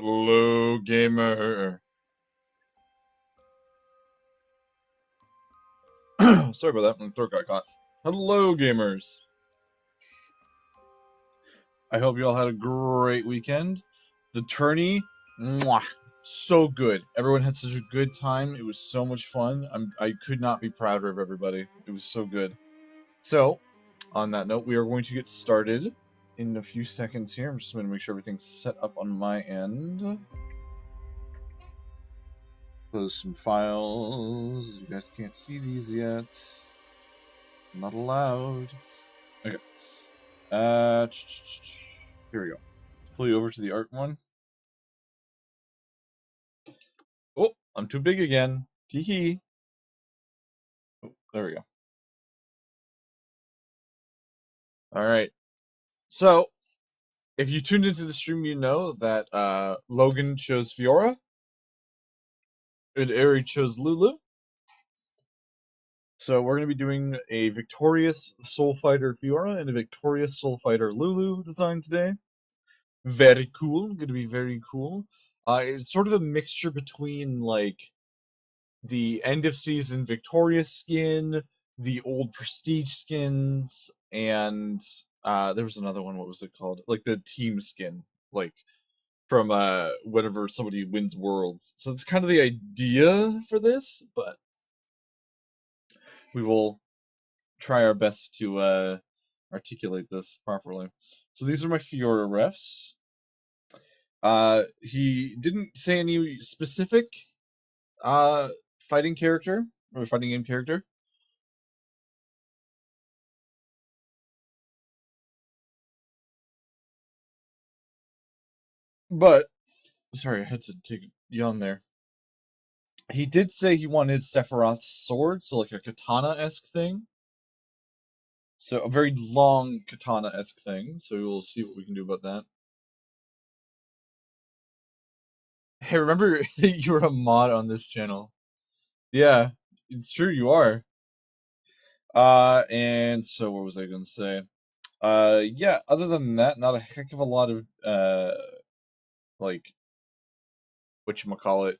Hello, gamer. Sorry about that. My throat got caught. Hello, gamers. I hope you all had a great weekend. The tourney, mwah, so good. Everyone had such a good time. It was so much fun. I could not be prouder of everybody. It was so good. So, on that note, we are going to get started in a few seconds here. I'm just going to make sure everything's set up on my end. Close some files. You guys can't see these yet. Not allowed. Okay. Here we go. Pull you over to the art one. Oh, I'm too big again. Tee-hee. Oh, there we go. Alright. So, if you tuned into the stream, you know that Logan chose Fiora. And Ari chose Lulu. So we're going to be doing a Victorious Soul Fighter Fiora and a Victorious Soul Fighter Lulu design today. Very cool. Going to be very cool. It's sort of a mixture between, like, the end of season Victorious skin, the old Prestige skins, and there was another one. What was it called? Like the team skin, like from whenever somebody wins Worlds. So that's kind of the idea for this, but we will try our best to articulate this properly. So these are my Fiora refs. He didn't say any specific fighting character or fighting game character. But sorry, I had to take a yawn there. He did say he wanted Sephiroth's sword, so like a katana-esque thing. So a very long katana-esque thing. So we'll see what we can do about that. Hey, remember you were a mod on this channel? Yeah, it's true, you are. And so what was I gonna say? Yeah, other than that, not a heck of a lot of like whatchamacallit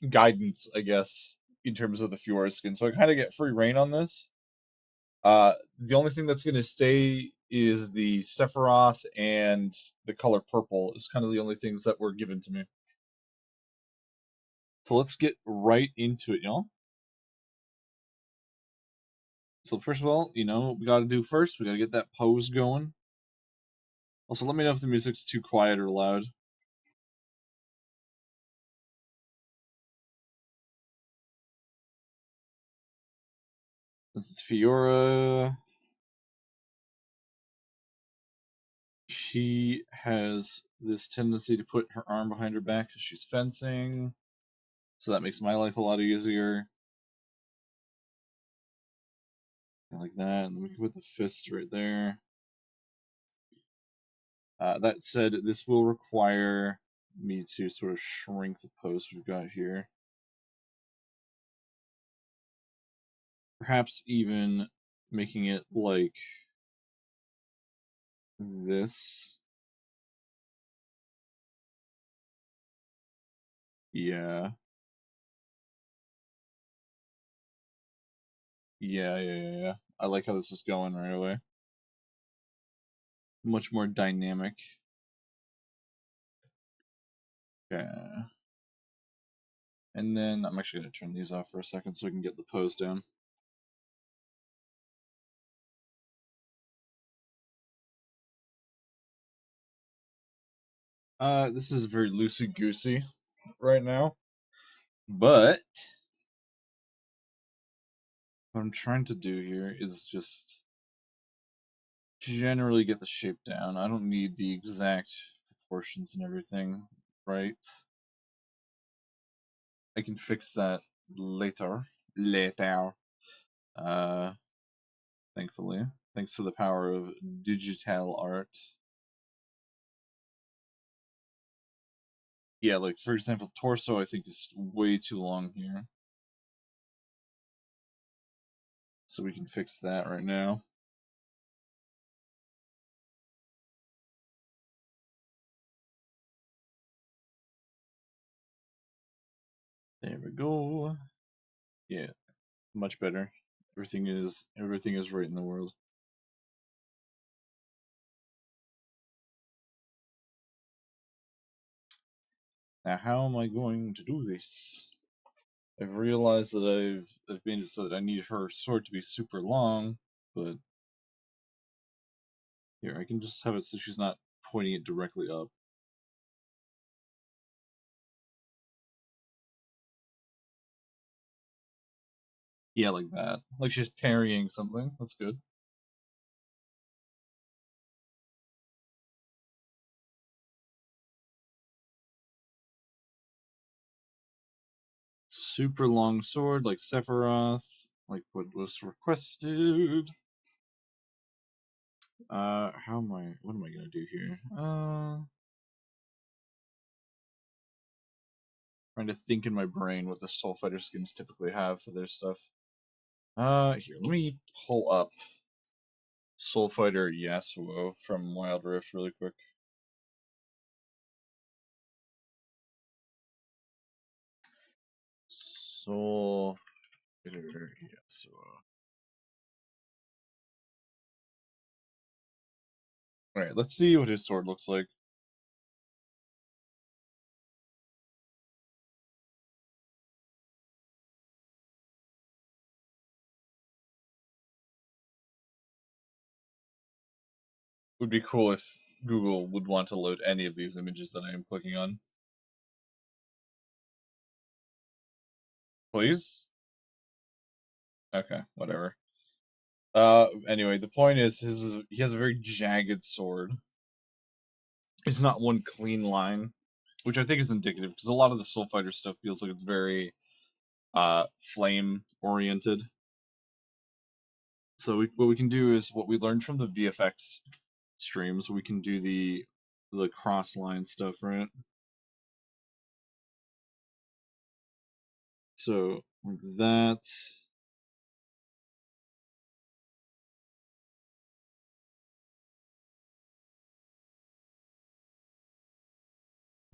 guidance, I guess, in terms of the Fiora skin. So I kind of get free reign on this. The only thing that's going to stay is the Sephiroth and the color purple is kind of the only things that were given to me. So let's get right into it, y'all. So first of all, you know what we got to do first? We got to get that pose going. Also, let me know if the music's too quiet or loud. This is Fiora. She has this tendency to put her arm behind her back because she's fencing. So that makes my life a lot easier. Like that. And then we can put the fist right there. That said, this will require me to sort of shrink the pose we've got here. Perhaps even making it like this. Yeah. Yeah. I like how this is going right away. Much more dynamic. Okay. And then I'm actually going to turn these off for a second so we can get the pose down. This is very loosey-goosey right now. But what I'm trying to do here is just generally get the shape down. I don't need the exact proportions and everything, right? I can fix that later. Thankfully. Thanks to the power of digital art. Yeah, like for example, torso I think is way too long here. So we can fix that right now. There we go. Yeah, much better. Everything is right in the world. Now, how am I going to do this? I've realized that I've made it so that I need her sword to be super long, but here I can just have it so she's not pointing it directly up. Yeah, like that. Like she's parrying something. That's good. Super long sword like Sephiroth, like what was requested. What am I gonna do here? Trying to think in my brain what the Soul Fighter skins typically have for their stuff. Here, let me pull up Soul Fighter Yasuo from Wild Rift really quick. Soul Fighter Yasuo. Alright, let's see what his sword looks like. Would be cool if Google would want to load any of these images that I am clicking on. Please? Okay, whatever. Anyway, the point is, he has a very jagged sword. It's not one clean line, which I think is indicative because a lot of the Soul Fighter stuff feels like it's very flame oriented. So what we can do is what we learned from the VFX streams. We can do the cross line stuff, right? So like that.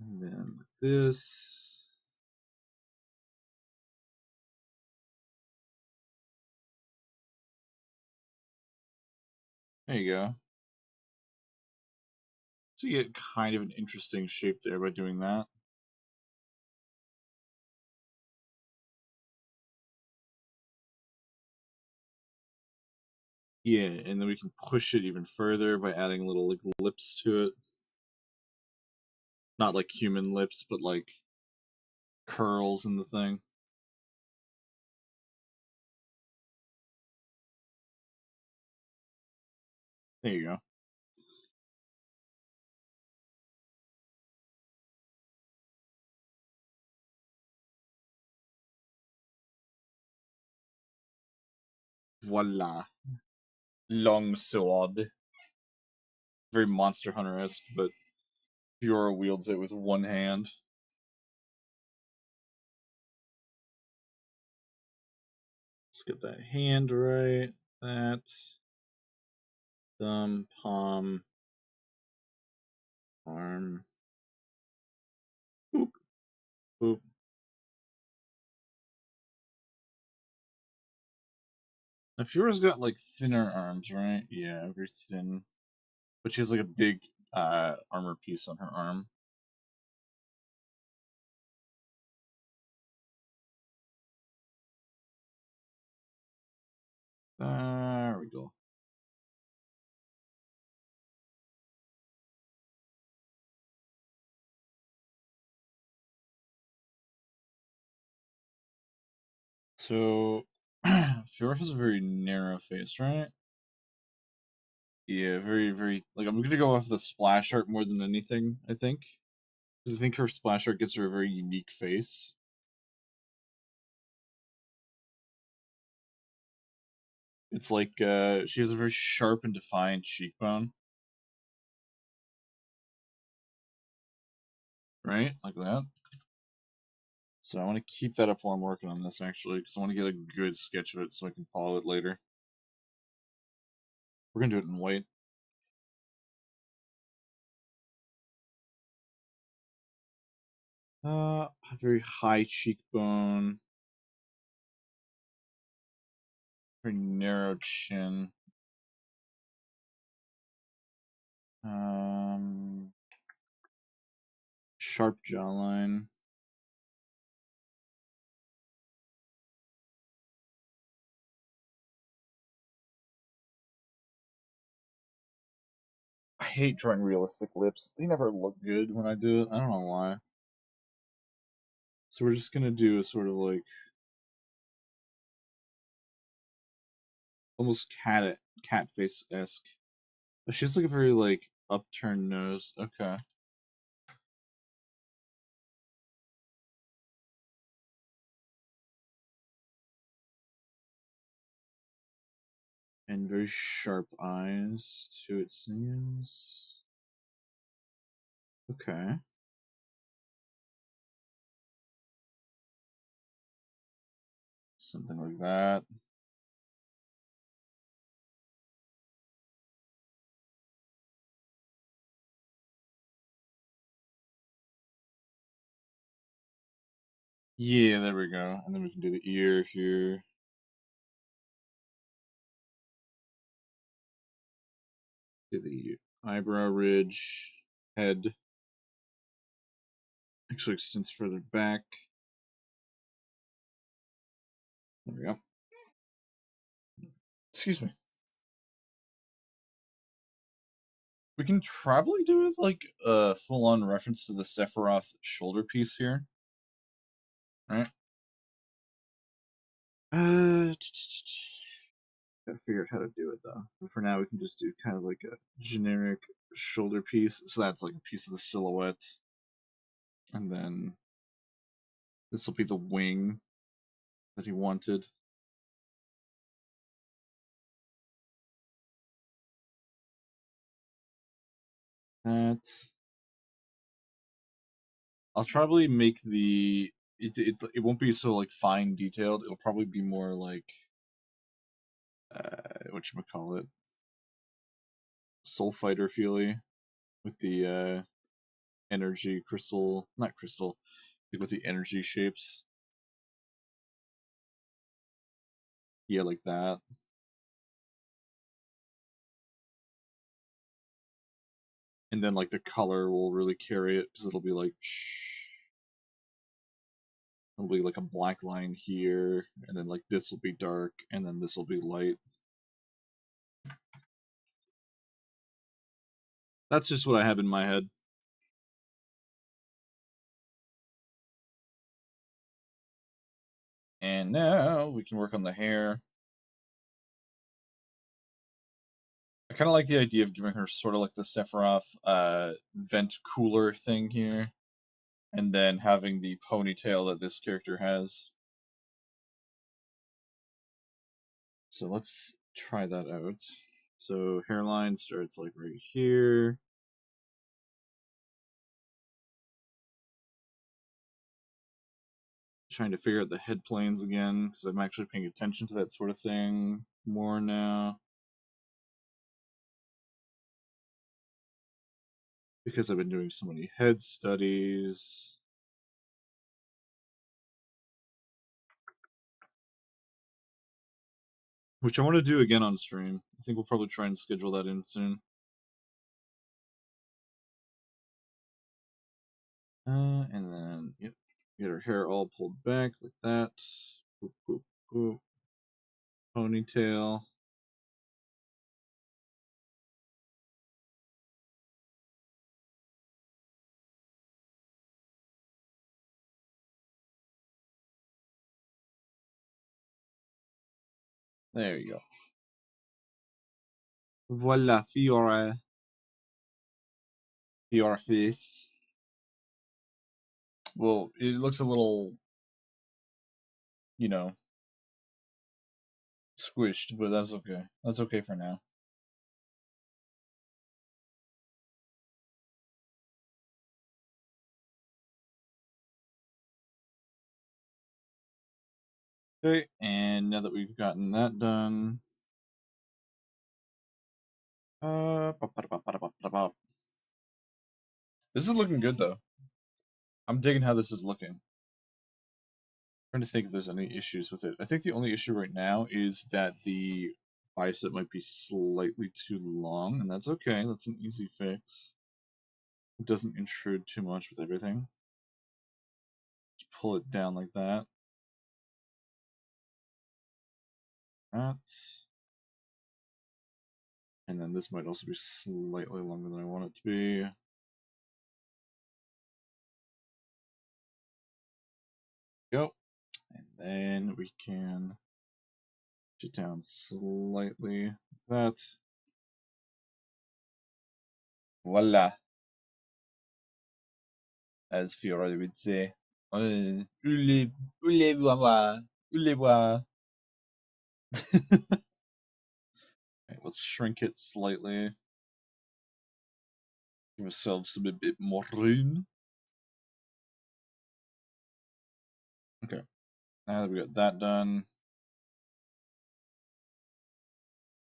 And then this. There you go. So you get kind of an interesting shape there by doing that. Yeah, and then we can push it even further by adding little like lips to it. Not like human lips, but like curls in the thing. There you go. Voila. Long sword. Very Monster Hunter-esque, but Fiora wields it with one hand. Let's get that hand right. That. Thumb, palm, arm. Boop. Boop. Now Fiora's got like thinner arms, right? Yeah, very thin. But she has like a big armor piece on her arm. There we go. So Fiora has a very narrow face, right? Yeah, very like I'm gonna go off the splash art more than anything, I think. Because I think her splash art gives her a very unique face. It's like she has a very sharp and defined cheekbone. Right? Like that. So I want to keep that up while I'm working on this, actually, because I want to get a good sketch of it so I can follow it later. We're going to do it in white. A very high cheekbone. Very narrow chin. Sharp jawline. I hate drawing realistic lips. They never look good when I do it. I don't know why. So we're just gonna do a sort of like almost cat face esque. But she has like a very like upturned nose. Okay. And very sharp eyes too, it seems. Okay. Something like that. Yeah, there we go. And then we can do the ear here. Do the eyebrow ridge, head. Actually extends further back. There we go. Excuse me. We can probably do it like a full-on reference to the Sephiroth shoulder piece here. Right? Gotta figure out how to do it though. But for now, we can just do kind of like a generic shoulder piece. So that's like a piece of the silhouette. And then this will be the wing that he wanted. That. I'll probably make it won't be so like fine detailed. It'll probably be more like whatchamacallit, Soul Fighter feely with the energy crystal, not crystal, like with the energy shapes. Yeah, like that. And then like the color will really carry it because it'll be like it'll be like a black line here, and then like this will be dark, and then this will be light. That's just what I have in my head. And now we can work on the hair. I kind of like the idea of giving her sort of like the Sephiroth vent cooler thing here, and then having the ponytail that this character has. So let's try that out. So hairline starts like right here. Trying to figure out the head planes again because I'm actually paying attention to that sort of thing more now. Because I've been doing so many head studies. Which I want to do again on stream. I think we'll probably try and schedule that in soon. And then, yep, get her hair all pulled back like that. Boop, boop, boop. Ponytail. There you go. Voila, Fiora. Fiora face. Well, it looks a little, you know, squished, but that's okay. That's okay for now. Okay, and now that we've gotten that done, this is looking good though. I'm digging how this is looking. Trying to think if there's any issues with it. I think the only issue right now is that the bicep might be slightly too long, and that's okay. That's an easy fix. It doesn't intrude too much with everything. Just pull it down like that. That. And then this might also be slightly longer than I want it to be. Go. And then we can push it down slightly like that. Voila. As Fiora would say. Okay, let's shrink it slightly. Give ourselves a bit more room. Okay. Now that we got that done,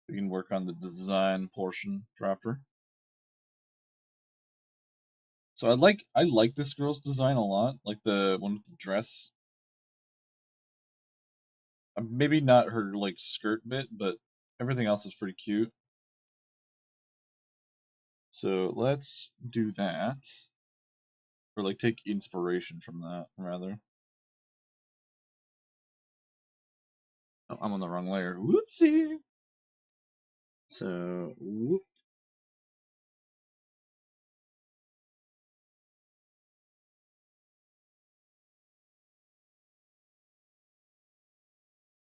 we can work on the design portion proper. So I like this girl's design a lot, like the one with the dress. Maybe not her like skirt bit, but everything else is pretty cute. So let's do that. Or like take inspiration from that, rather. Oh, I'm on the wrong layer. Whoopsie! So, whoop.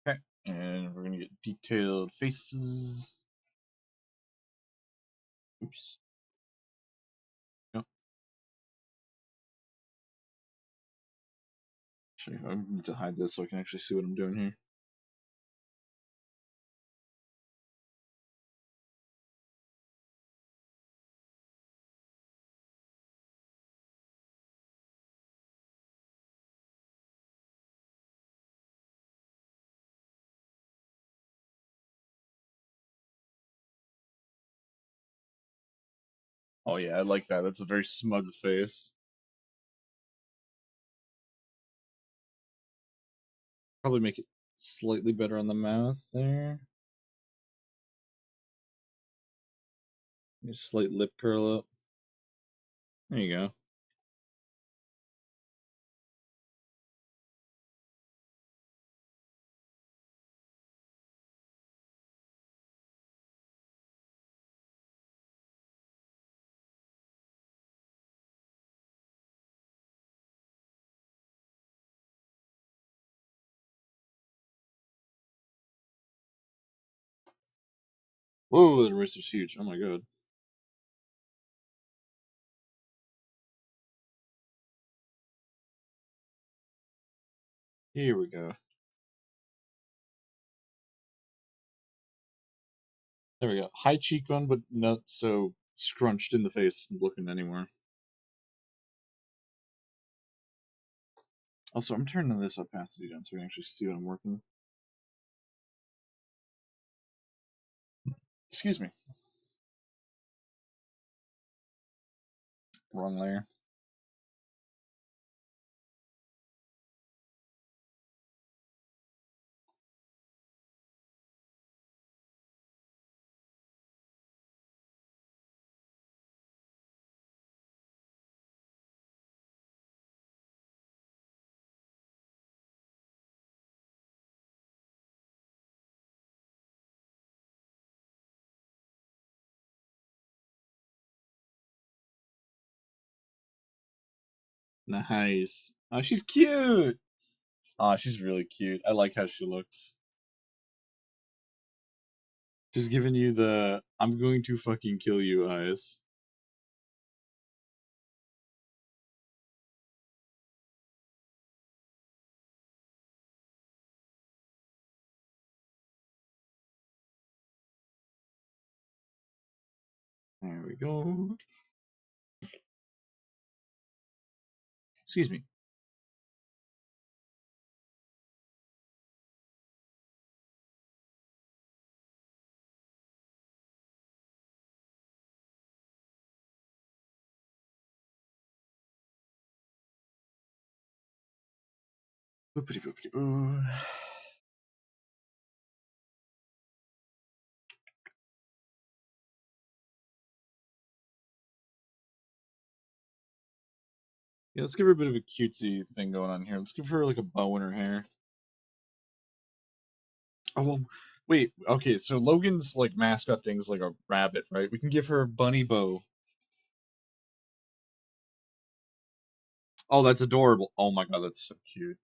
Okay, and we're gonna get detailed faces. Oops. Nope. Actually, I need to hide this so I can actually see what I'm doing here. Oh yeah, I like that. That's a very smug face. Probably make it slightly better on the mouth there. A slight lip curl up. There you go. Whoa, the wrist is huge. Oh my god. Here we go. There we go. High cheekbone, but not so scrunched in the face looking anywhere. Also, I'm turning this opacity down so we can actually see what I'm working with. Excuse me. Wrong layer. Nice. Oh, she's cute. Oh, she's really cute. I like how she looks. She's giving you the I'm going to fucking kill you eyes. There we go. Excuse me. Boopity boopity boo. Yeah, let's give her a bit of a cutesy thing going on here. Let's give her like a bow in her hair. Oh, well, wait. Okay, so Logan's like mascot thing's like a rabbit, right? We can give her a bunny bow. Oh, that's adorable. Oh my god, that's so cute.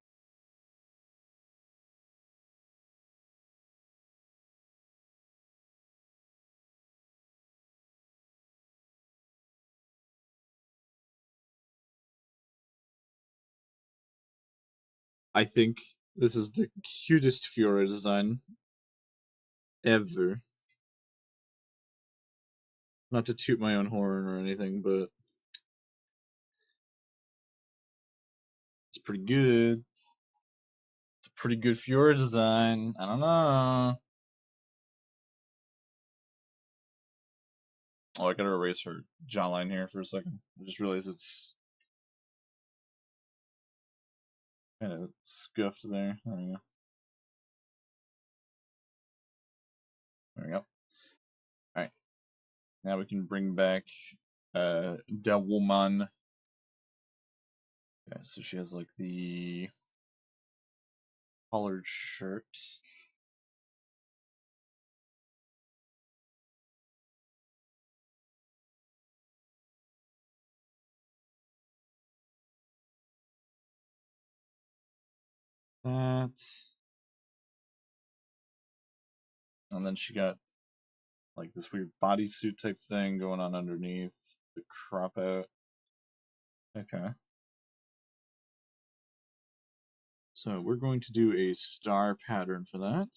I think this is the cutest Fiora design ever. Not to toot my own horn or anything, but it's pretty good. It's a pretty good Fiora design. I don't know. Oh, I gotta erase her jawline here for a second. I just realized it's kind of scuffed there. There we go. There we go. Alright. Now we can bring back the woman. Yeah, so she has like the collared shirt. That. And then she got like this weird bodysuit type thing going on underneath the crop out. Okay. So we're going to do a star pattern for that.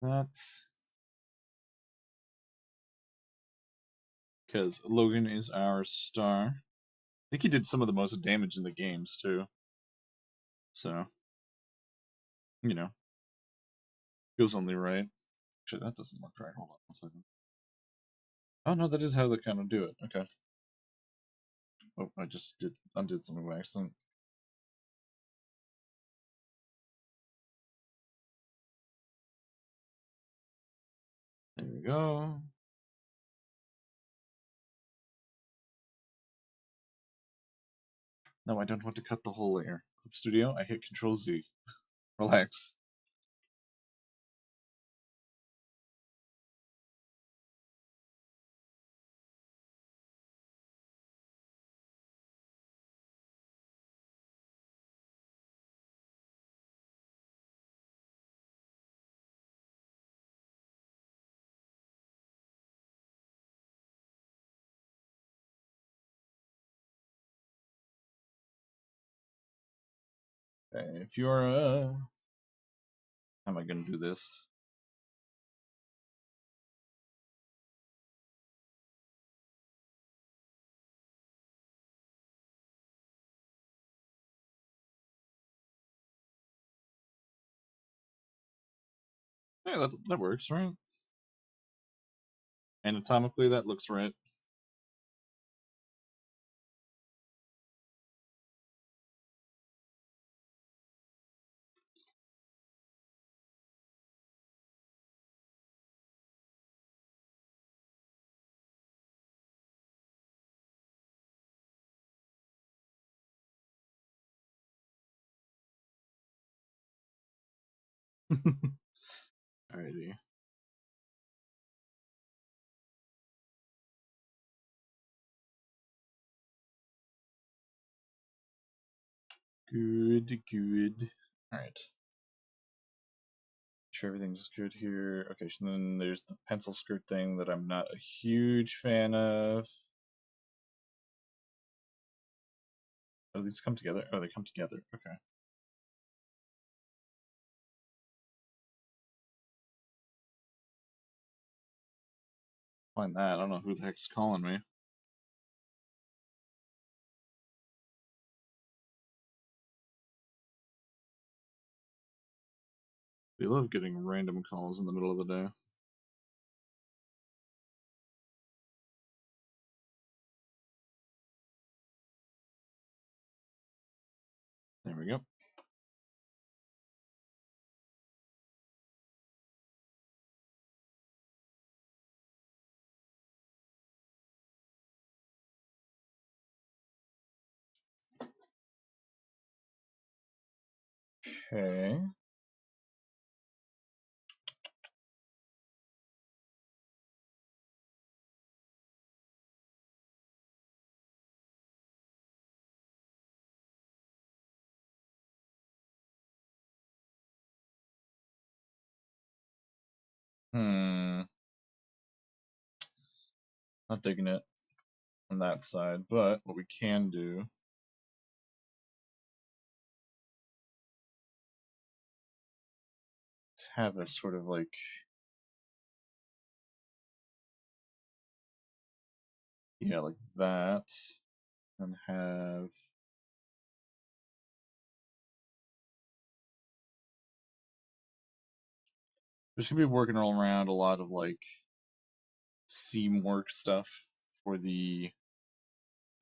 That's because Logan is our star. I think he did some of the most damage in the games too. So, you know, feels only right. Actually, that doesn't look right. Hold on 1 second. Oh no, that is how they kind of do it. Okay. Oh, I just undid something by accident. There we go. No, I don't want to cut the whole layer. Clip Studio, I hit Control Z. Relax. Okay, if you're how am I gonna do this? Yeah, that works, right? Anatomically, that looks right. Alrighty. Good, good. Alright. Sure everything's good here. Okay, so then there's the pencil skirt thing that I'm not a huge fan of. Oh, these come together? Oh, they come together. Okay. Find that. I don't know who the heck's calling me. We love getting random calls in the middle of the day. we go. Okay. Not digging it on that side, but what we can do is have a sort of like like that, and have just gonna be working all around a lot of like seam work stuff for the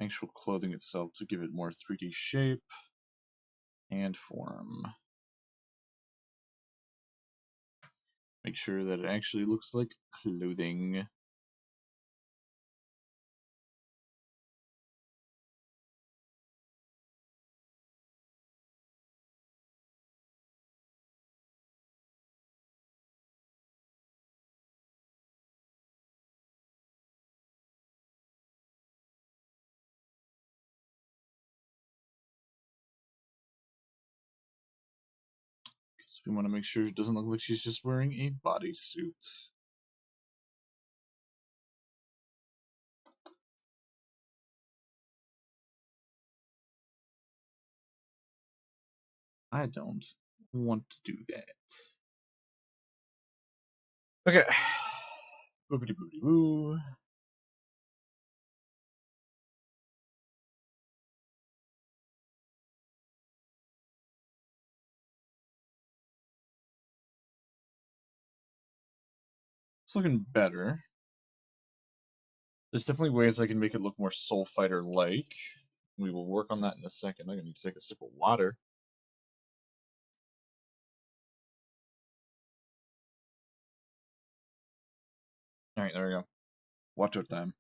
actual clothing itself to give it more 3D shape and form. Make sure that it actually looks like clothing. So we want to make sure it doesn't look like she's just wearing a bodysuit. I don't want to do that. Okay. Boopity boopity boo. It's looking better. There's definitely ways I can make it look more Soul Fighter-like. We will work on that in a second. I'm gonna need to take a sip of water. Alright, there we go. Water time.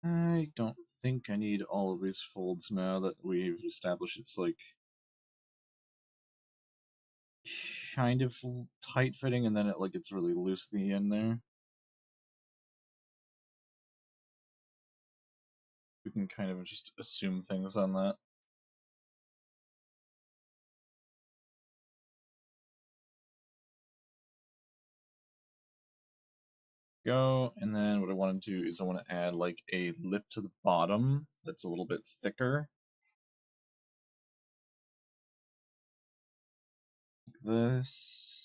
I don't think I need all of these folds now that we've established it's like kind of tight fitting and then it like gets really loose at the end there. We can kind of just assume things on that. Go, and then what I want to do is I want to add like a lip to the bottom that's a little bit thicker. Like this.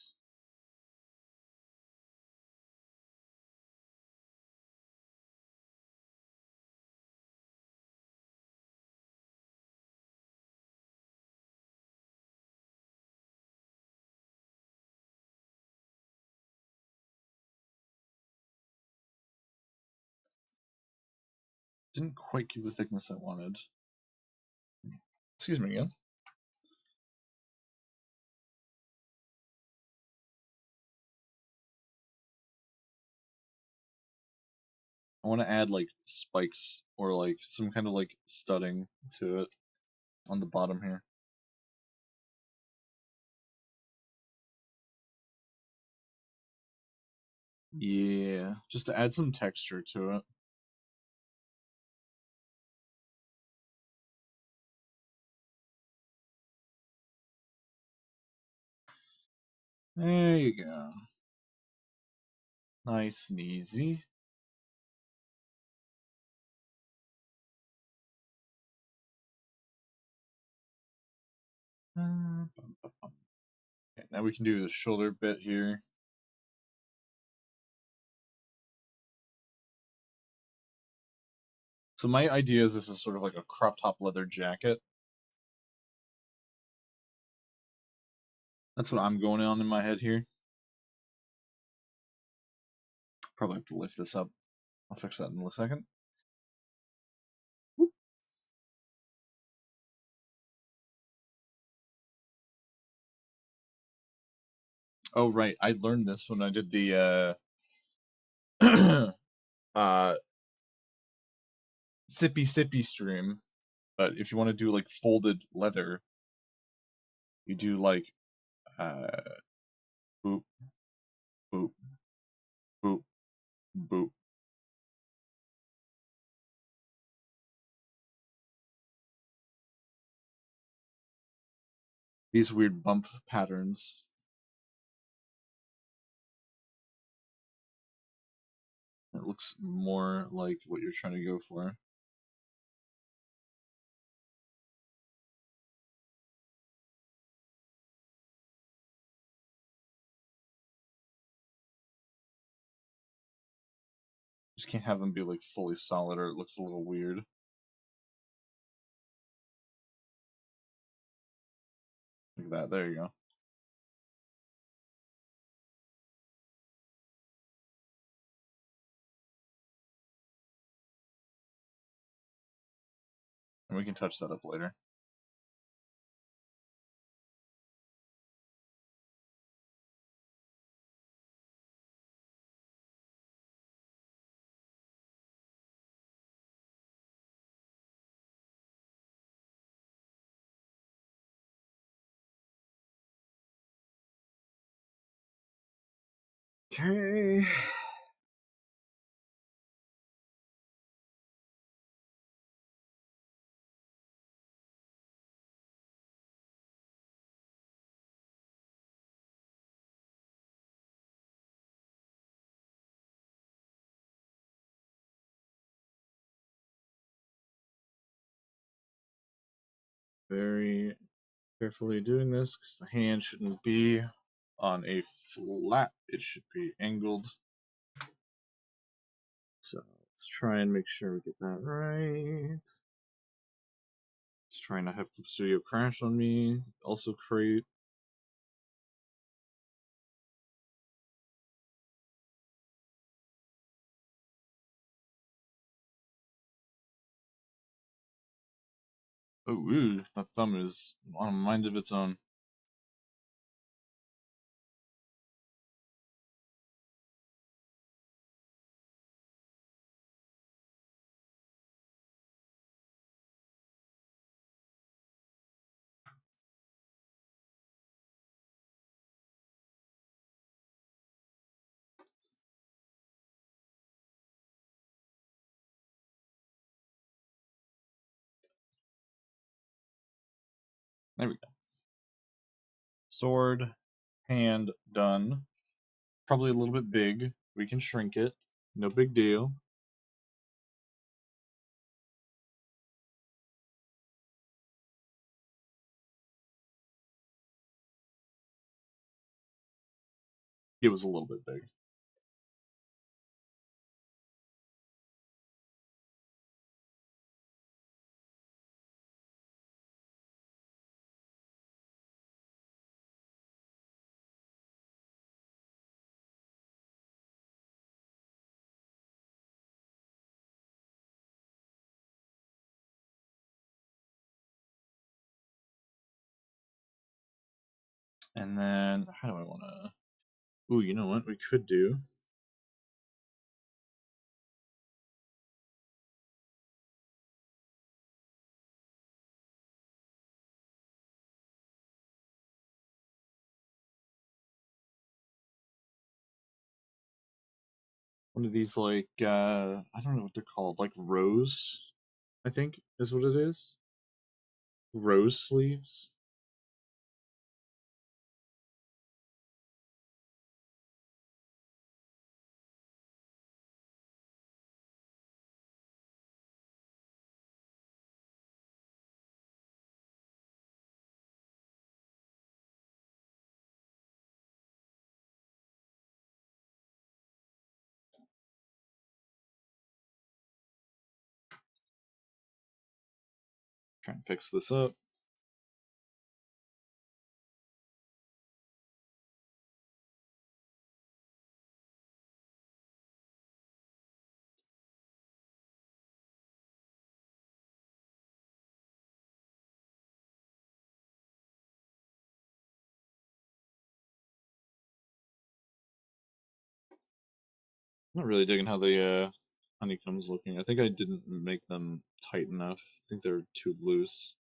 Didn't quite keep the thickness I wanted. Excuse me again. I want to add like spikes or like some kind of like studding to it on the bottom here. Yeah, just to add some texture to it. There you go. Nice and easy. Okay, now we can do the shoulder bit here. So my idea is this is sort of like a crop top leather jacket. That's what I'm going on in my head here. Probably have to lift this up. I'll fix that in a second. Oh right, I learned this when I did the uh sippy stream. But if you want to do like folded leather, you do like boop boop boop boop. These weird bump patterns. It looks more like what you're trying to go for. Just can't have them be like fully solid or it looks a little weird. Like that. There you go. And we can touch that up later. Okay. Very carefully doing this because the hand shouldn't be on a flat, it should be angled. So let's try and make sure we get that right. Let's try not have the studio crash on me. Also create. Oh, ooh, that thumb is on a mind of its own. There we go. Sword, hand, done. Probably a little bit big. We can shrink it. No big deal. It was a little bit big. And then, how do I want to... Ooh, you know what we could do? One of these, like, I don't know what they're called, like rose, I think is what it is. Rose sleeves. Try and fix this up. I'm not really digging how the honeycomb's looking. I think I didn't make them tight enough. I think they're too loose.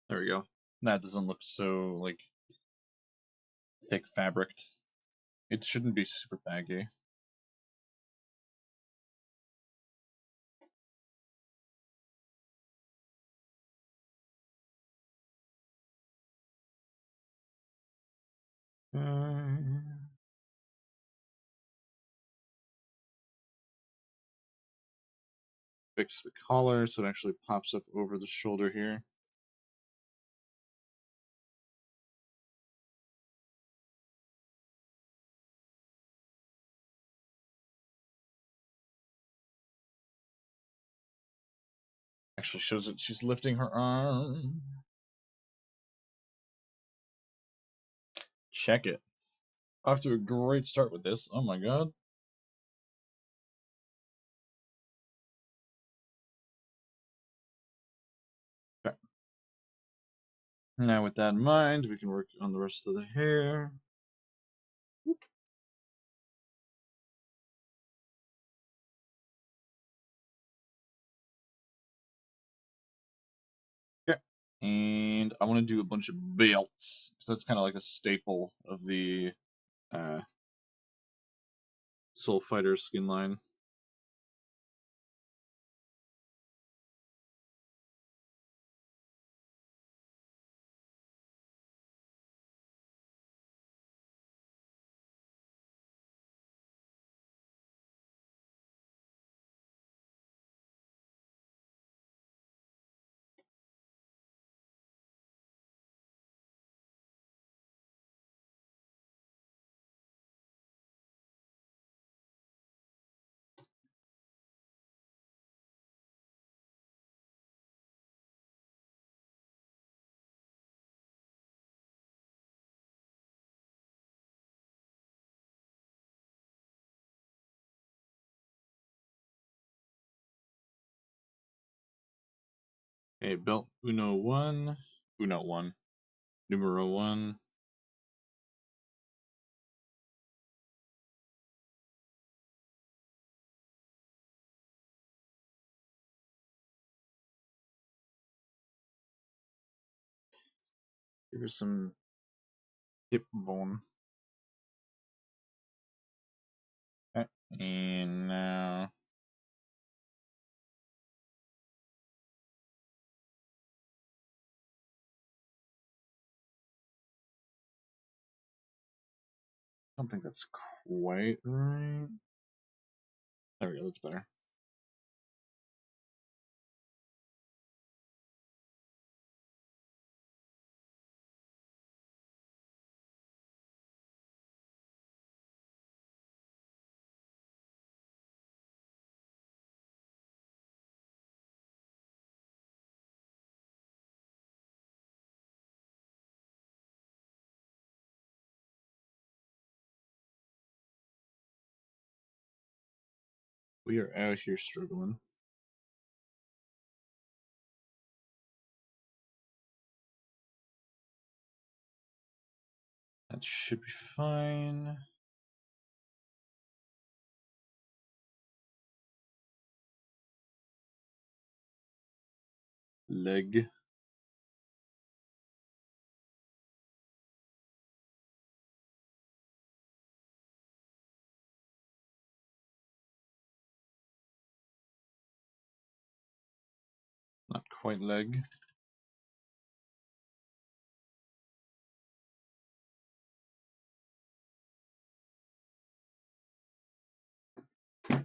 There we go. That doesn't look so, like, thick fabric. It shouldn't be super baggy. Fix the collar so it actually pops up over the shoulder here. Actually shows that she's lifting her arm. Check it. Off to a great start with this. Oh my god. Okay. Now with that in mind, we can work on the rest of the hair. Okay. And I want to do a bunch of belts, because that's kind of like a staple of the Soul Fighter skin line. Okay, belt Uno 1. Uno 1. Numero 1. Here's some hip bone. Okay. And now I don't think that's quite right. There we go, that's better. We are out here struggling. That should be fine. Leg. Not quite leg. I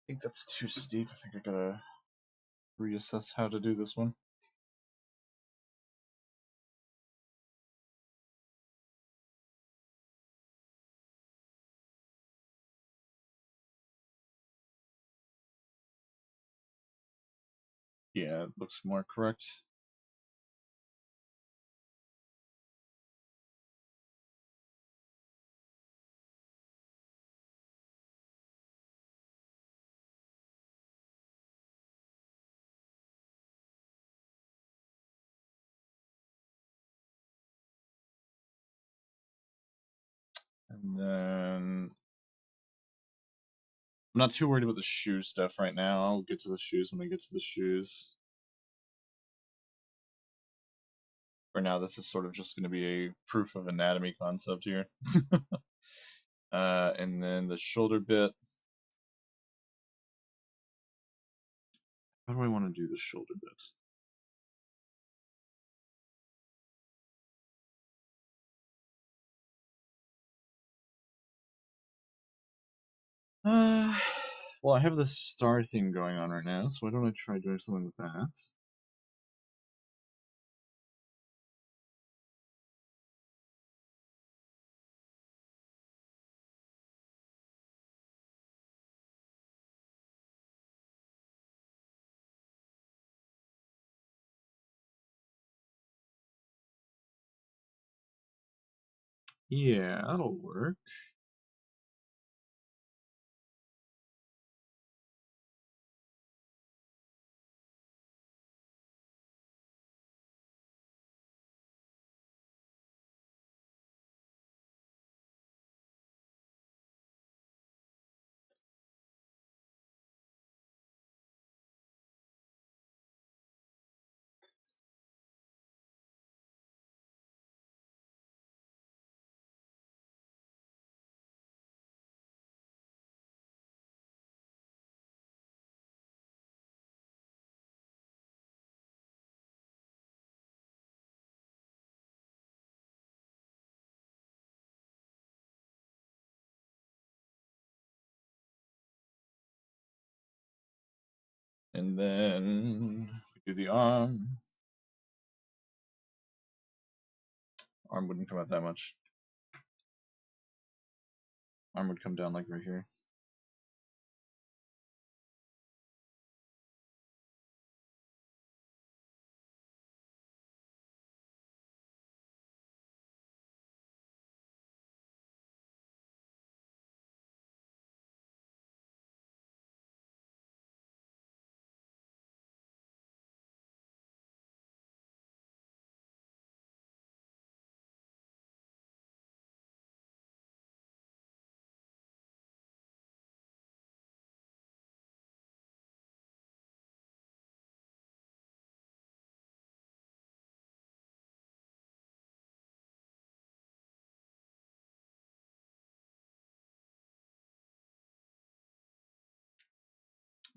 think that's too steep. I think I gotta reassess how to do this one. Yeah, it looks more correct. And then I'm not too worried about the shoe stuff right now. I'll get to the shoes when I get to the shoes. For now, this is sort of just going to be a proof of anatomy concept here. And then the shoulder bit. How do I want to do the shoulder bit? Well, I have this star thing going on right now, so why don't I try doing something with that? Yeah, that'll work. And then we do the arm. Arm wouldn't come out that much. Arm would come down like right here.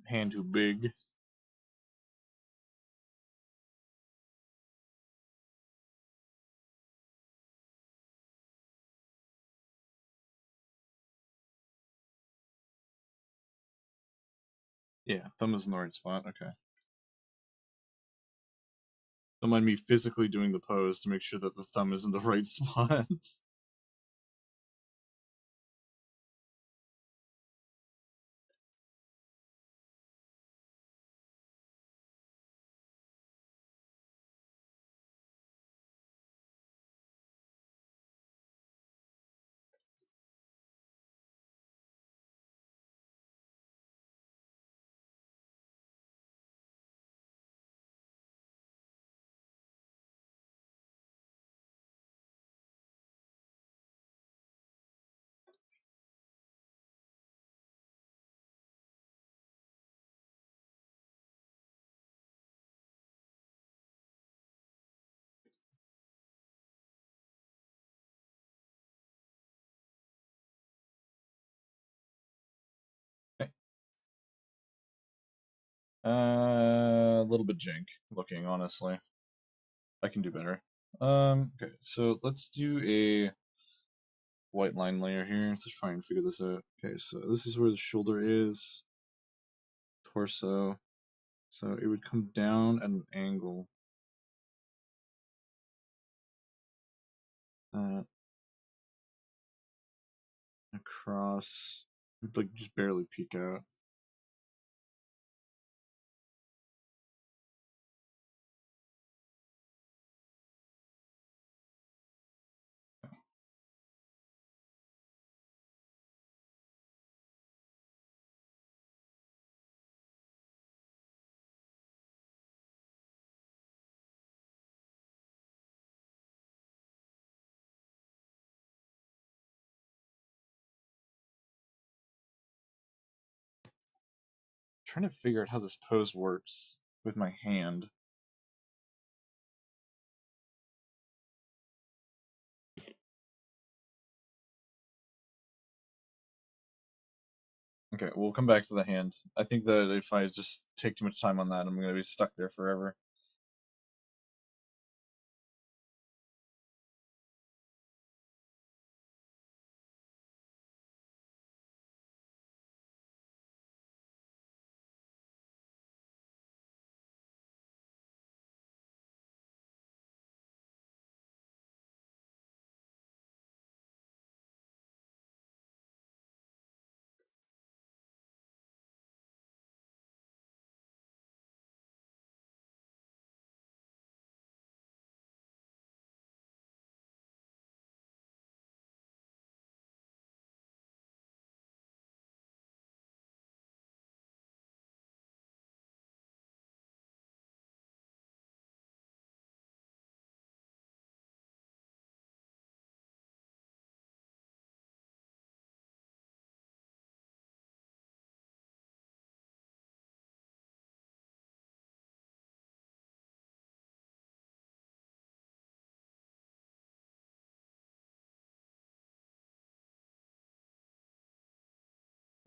Hand too big. Yeah, thumb is in the right spot. Okay. Don't mind me physically doing the pose to make sure that the thumb is in the right spot. A little bit jank looking, honestly. I can do better. Okay, so let's do a white line layer here. Let's try and figure this out. Okay, so this is where the shoulder is, torso. So it would come down at an angle. Across, it would like just barely peek out. Trying to figure out how this pose works with my hand. Okay, we'll come back to the hand. I think that if I just take too much time on that, I'm going to be stuck there forever.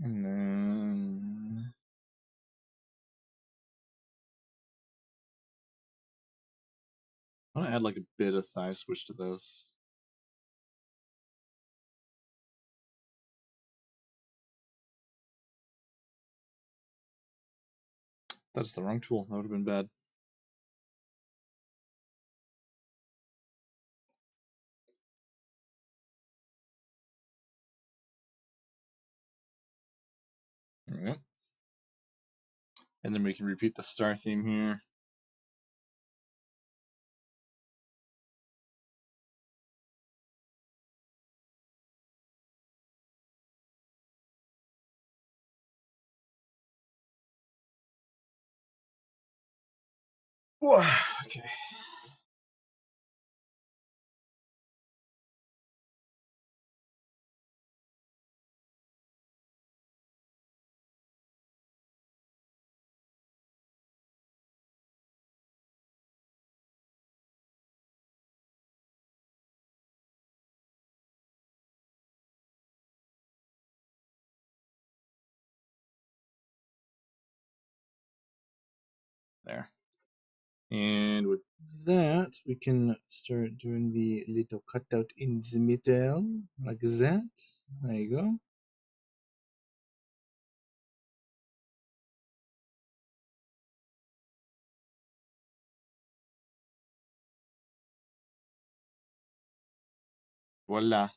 And then I want to add like a bit of thigh switch to this. That's the wrong tool. That would have been bad. There we go. And then we can repeat the star theme here. Whoa, okay. There. And with that, we can start doing the little cutout in the middle, like that. There you go. Voila.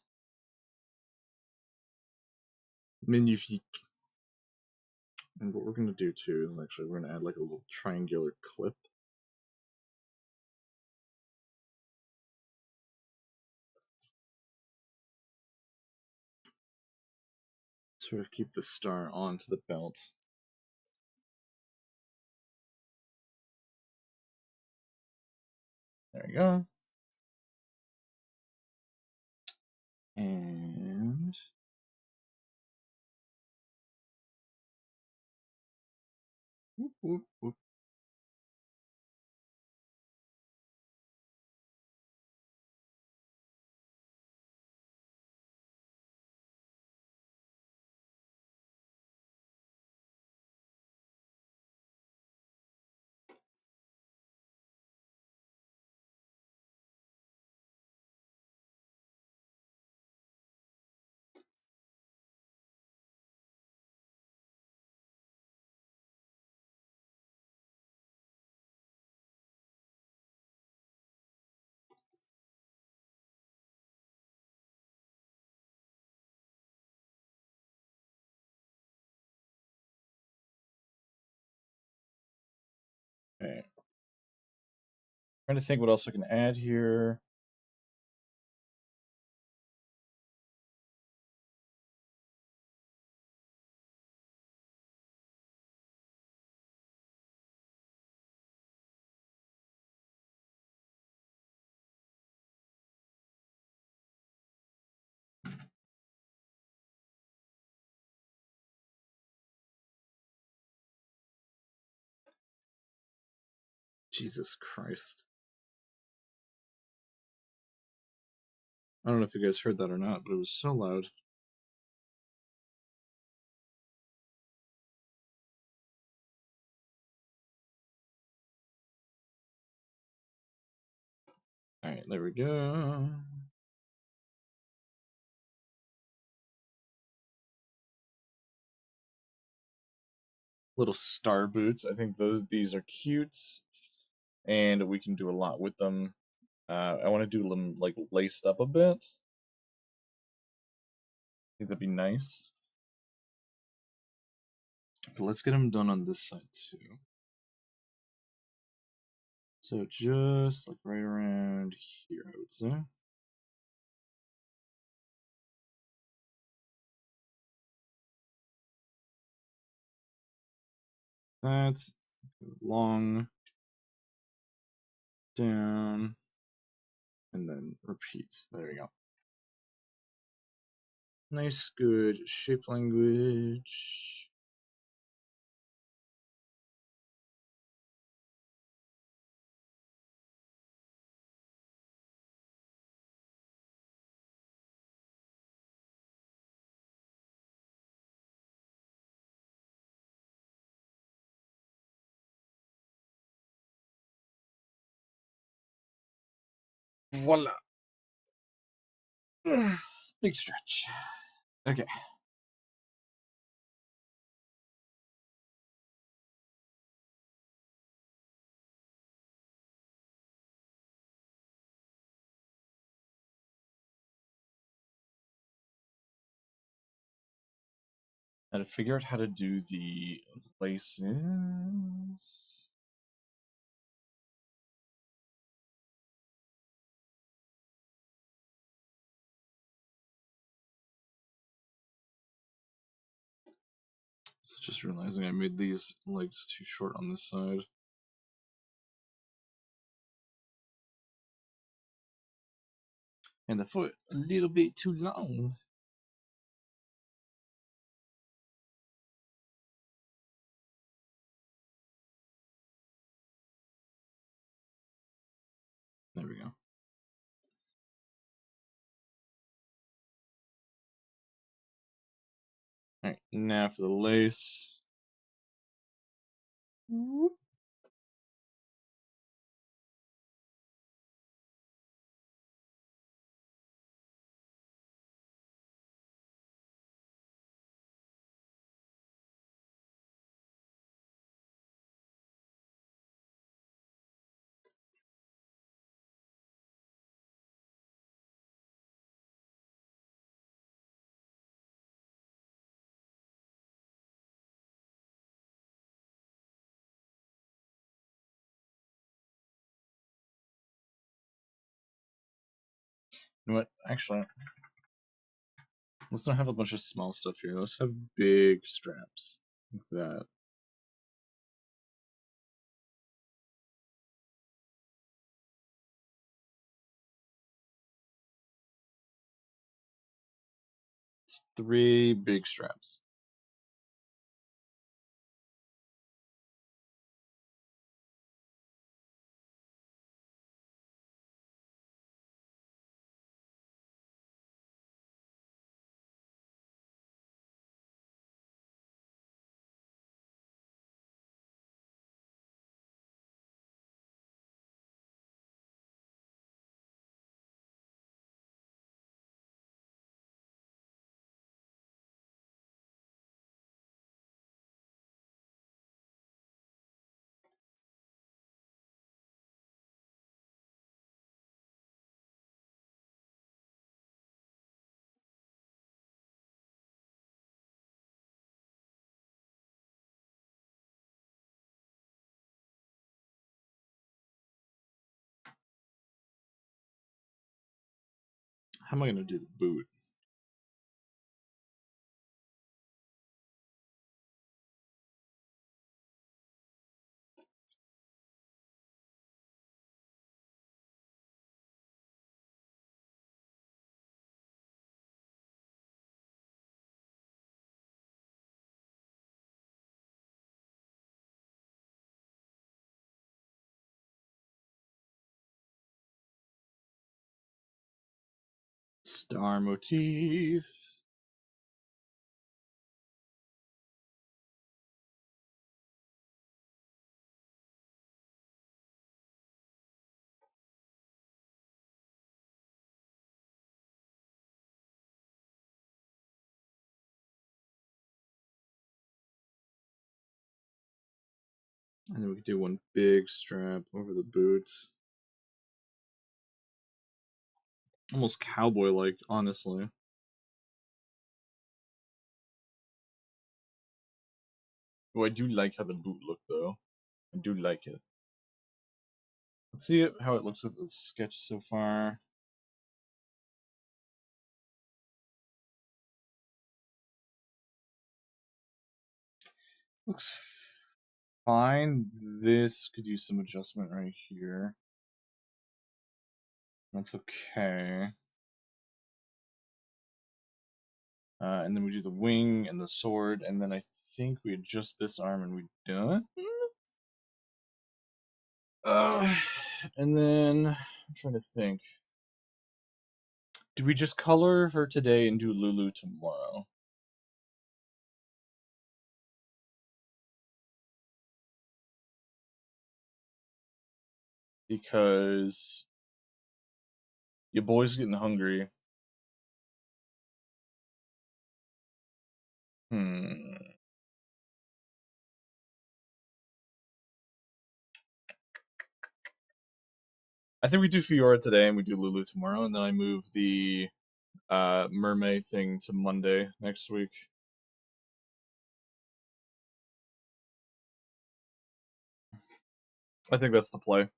Magnifique. And what we're going to do too is actually we're going to add like a little triangular clip. Sort of keep the star onto the belt. There you go. And whoop, whoop, whoop. Trying to think what else I can add here. Jesus Christ. I don't know if you guys heard that or not, but it was so loud. Alright, there we go. Little star boots. I think these are cute, and we can do a lot with them. I want to do them like laced up a bit. I think that'd be nice. But let's get them done on this side too. So just like right around here, I would say. That's long, down, and then repeat. There we go. Nice, good shape language. Voila. Big stretch. Okay. Now to figure out how to do the laces. So just realizing I made these legs too short on this side. And the foot a little bit too long. There we go. Alright, now for the lace. You know what? Actually, let's not have a bunch of small stuff here. Let's have big straps. Like that. It's 3 big straps. How am I going to do the boot? Star motif. And then we could do one big strap over the boot. Almost cowboy-like, honestly. Oh, I do like how the boot looked, though. I do like it. Let's see how it looks with the sketch so far. Looks fine. This could use some adjustment right here. That's okay. And then we do the wing and the sword, and then I think we adjust this arm and we're done. Uh, and then I'm trying to think. Do we just color her today and do Lulu tomorrow? Because your boy's getting hungry. Hmm. I think we do Fiora today and we do Lulu tomorrow, and then I move the mermaid thing to Monday next week. I think that's the play.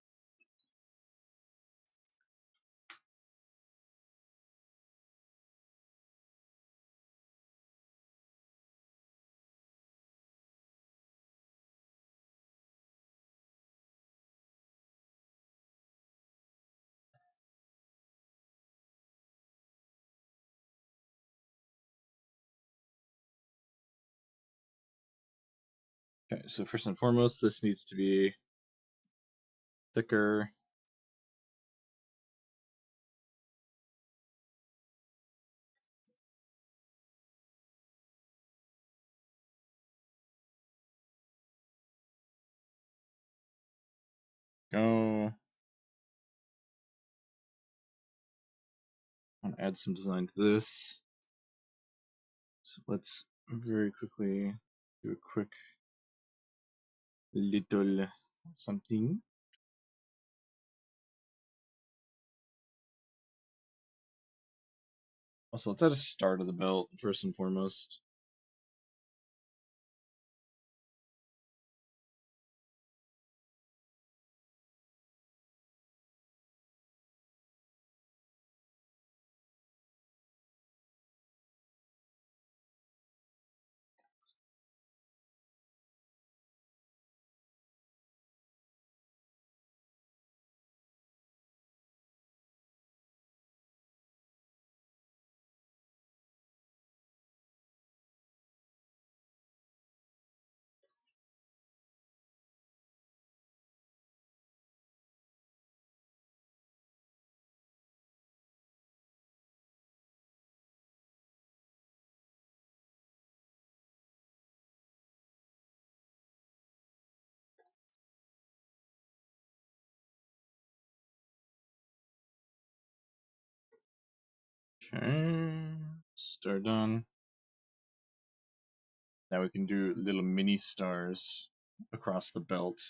Okay, so first and foremost, this needs to be thicker. Go. I want to add some design to this. So let's very quickly do a quick little something. Also, let's add a star to the belt first and foremost. Okay, star done. Now we can do little mini stars across the belt.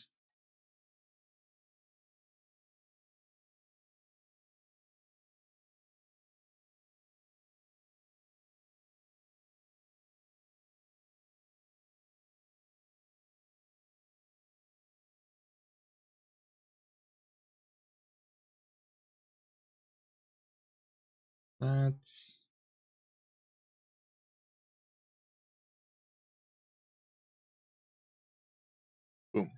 That's... Boom.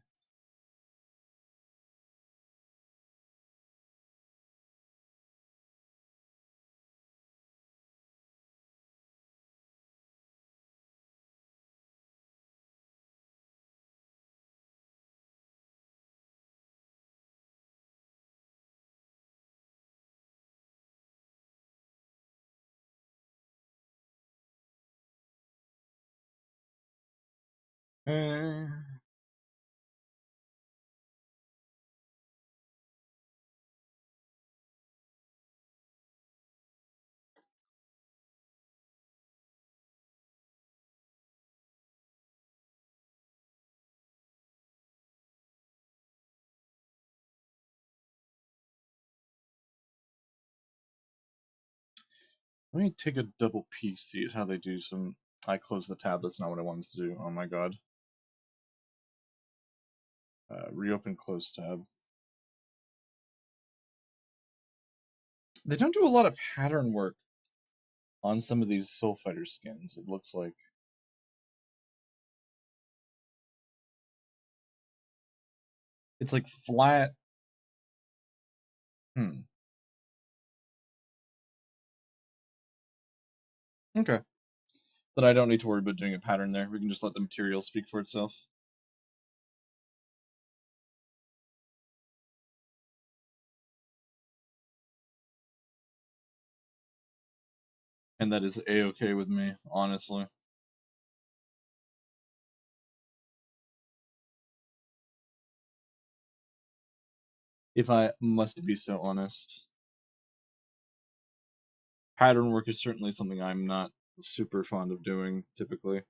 Uh, Let me take a double peek, see how they do some... I closed the tab, that's not what I wanted to do. Oh my god. Reopen close tab. They don't do a lot of pattern work on some of these Soul Fighter skins, it looks like. It's like flat. Okay. Then I don't need to worry about doing a pattern there. We can just let the material speak for itself. And that is a-okay with me, honestly. If I must be so honest. Pattern work is certainly something I'm not super fond of doing, typically.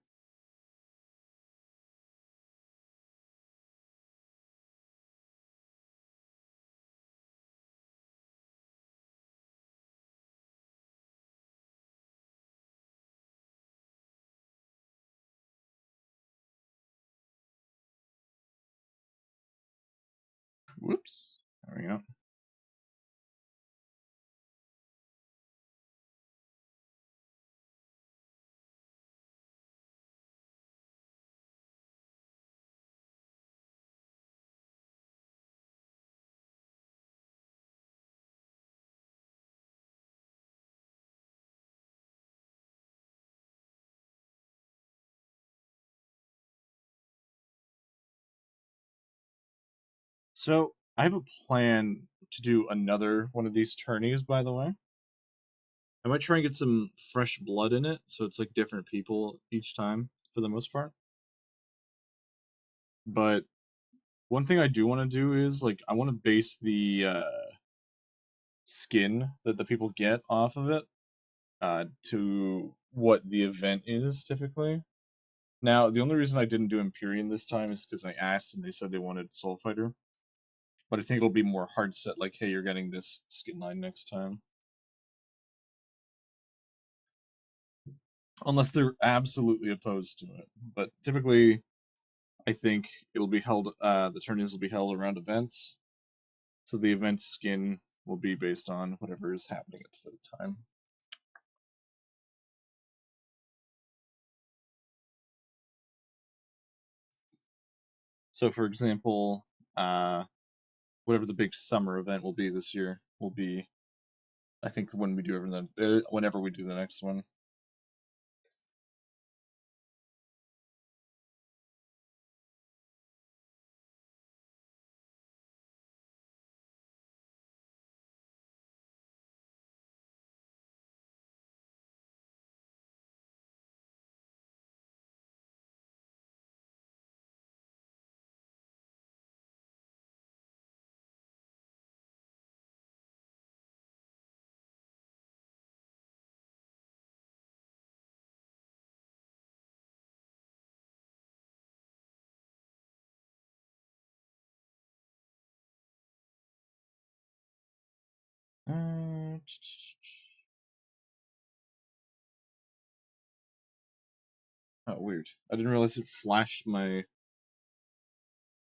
Whoops. There we go. So, I have a plan to do another one of these tourneys, by the way. I might try and get some fresh blood in it, so it's like different people each time, for the most part. But one thing I do want to do is, like, I want to base the skin that the people get off of it to what the event is, typically. Now, the only reason I didn't do Empyrean this time is because I asked and they said they wanted Soul Fighter. But I think it'll be more hard set, like, hey, you're getting this skin line next time. Unless they're absolutely opposed to it. But typically, I think it'll be held, the tourneys will be held around events. So the event skin will be based on whatever is happening at the time. So, for example, whatever the big summer event will be this year will be, I think, when we do whenever we do the next one. Uh, oh, weird. I didn't realize it flashed my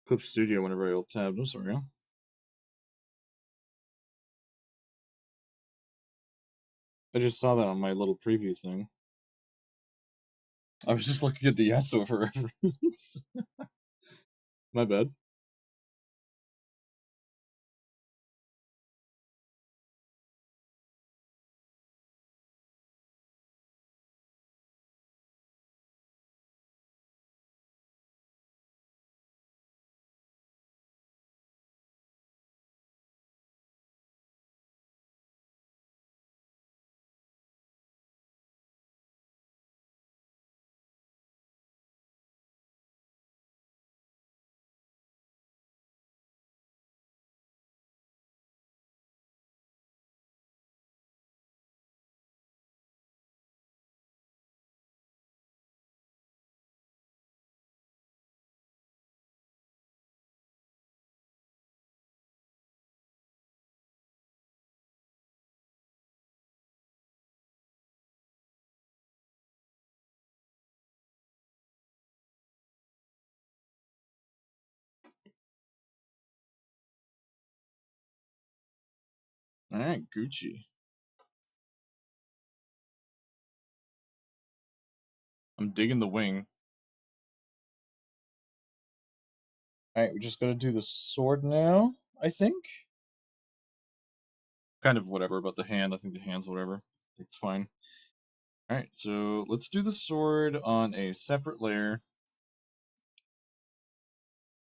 Clip Studio whenever I alt-tabbed. I'm sorry. I I just saw that on my little preview thing. I was just looking at the Yasuo for reference. My bad. Alright, Gucci. I'm digging the wing. Alright, we just gotta do the sword now, I think. Kind of whatever about the hand. I think the hand's whatever. I think it's fine. Alright, so let's do the sword on a separate layer.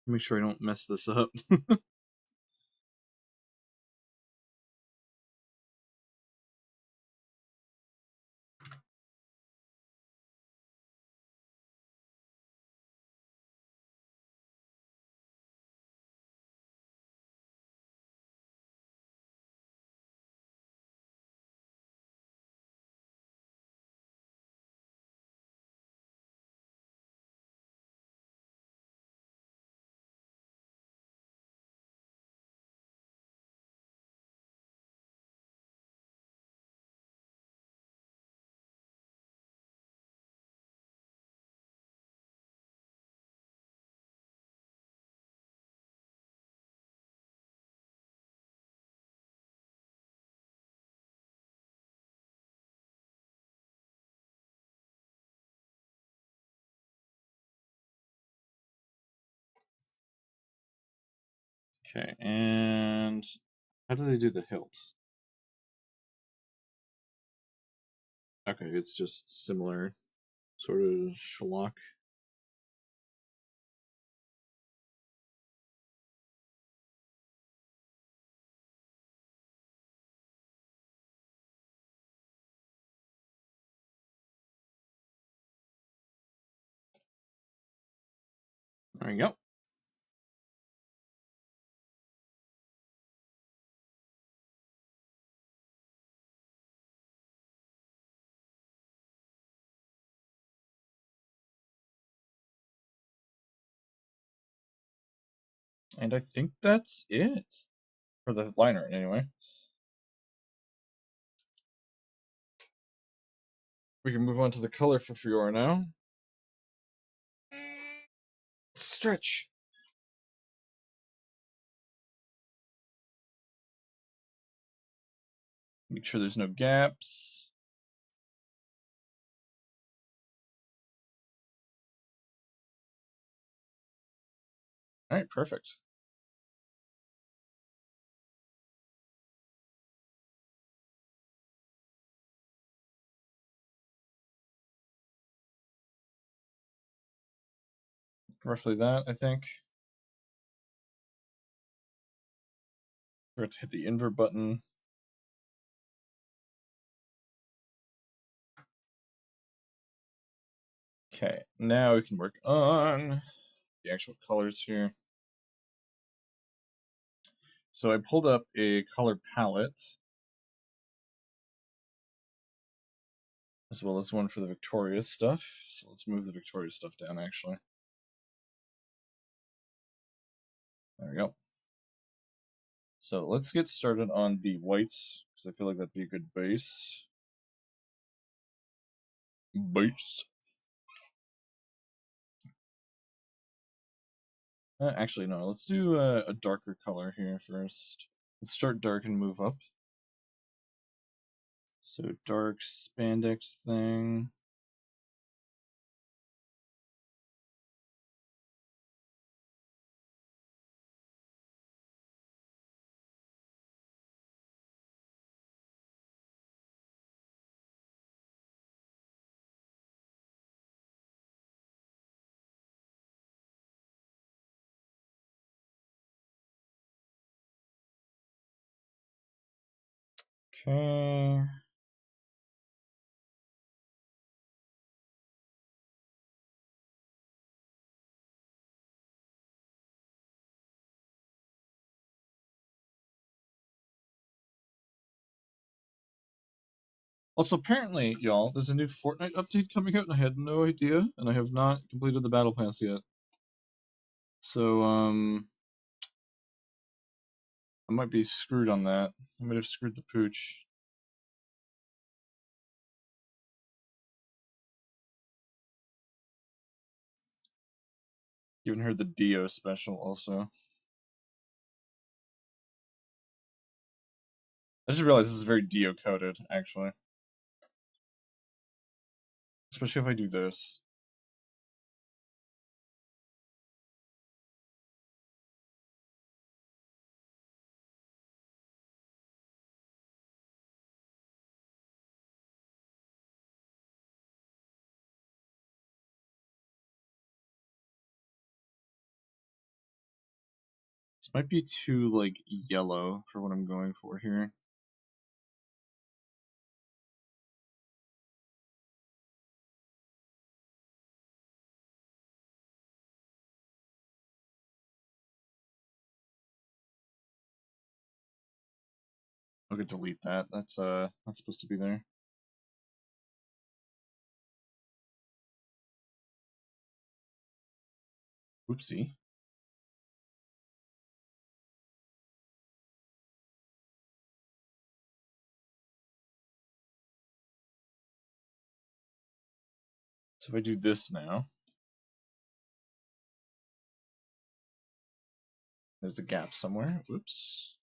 Make sure I don't mess this up. Okay, and how do they do the hilt? Okay, it's just similar sort of shellac. There we go. And I think that's it. For the liner, anyway. We can move on to the color for Fiora now. Stretch. Make sure there's no gaps. Alright, perfect. Roughly that, I think. We're going to hit the invert button. Okay, now we can work on the actual colors here. So I pulled up a color palette, as well as one for the Victorious stuff. So let's move the Victorious stuff down, actually. There we go. So let's get started on the whites, because I feel like that'd be a good base. Actually, no, let's do a darker color here first. Let's start dark and move up. So dark spandex thing. Okay. Also, apparently, y'all, there's a new Fortnite update coming out, and I had no idea, and I have not completed the battle pass yet. So, I might be screwed on that. I might have screwed the pooch. Giving her the Dio special, also. I just realized this is very Dio coded, actually. Especially if I do this. This might be too, like, yellow for what I'm going for here. I'm gonna delete that. That's not supposed to be there. Oopsie. So if I do this now, there's a gap somewhere. Whoops.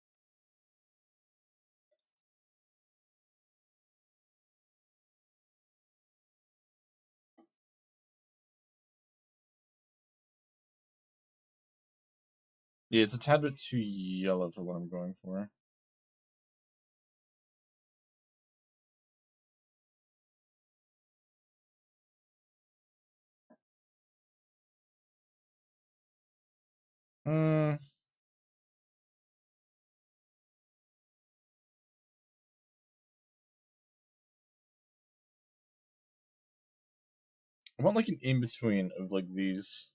Yeah, it's a tad bit too yellow for what I'm going for. Hmm. I want like an in-between of like these.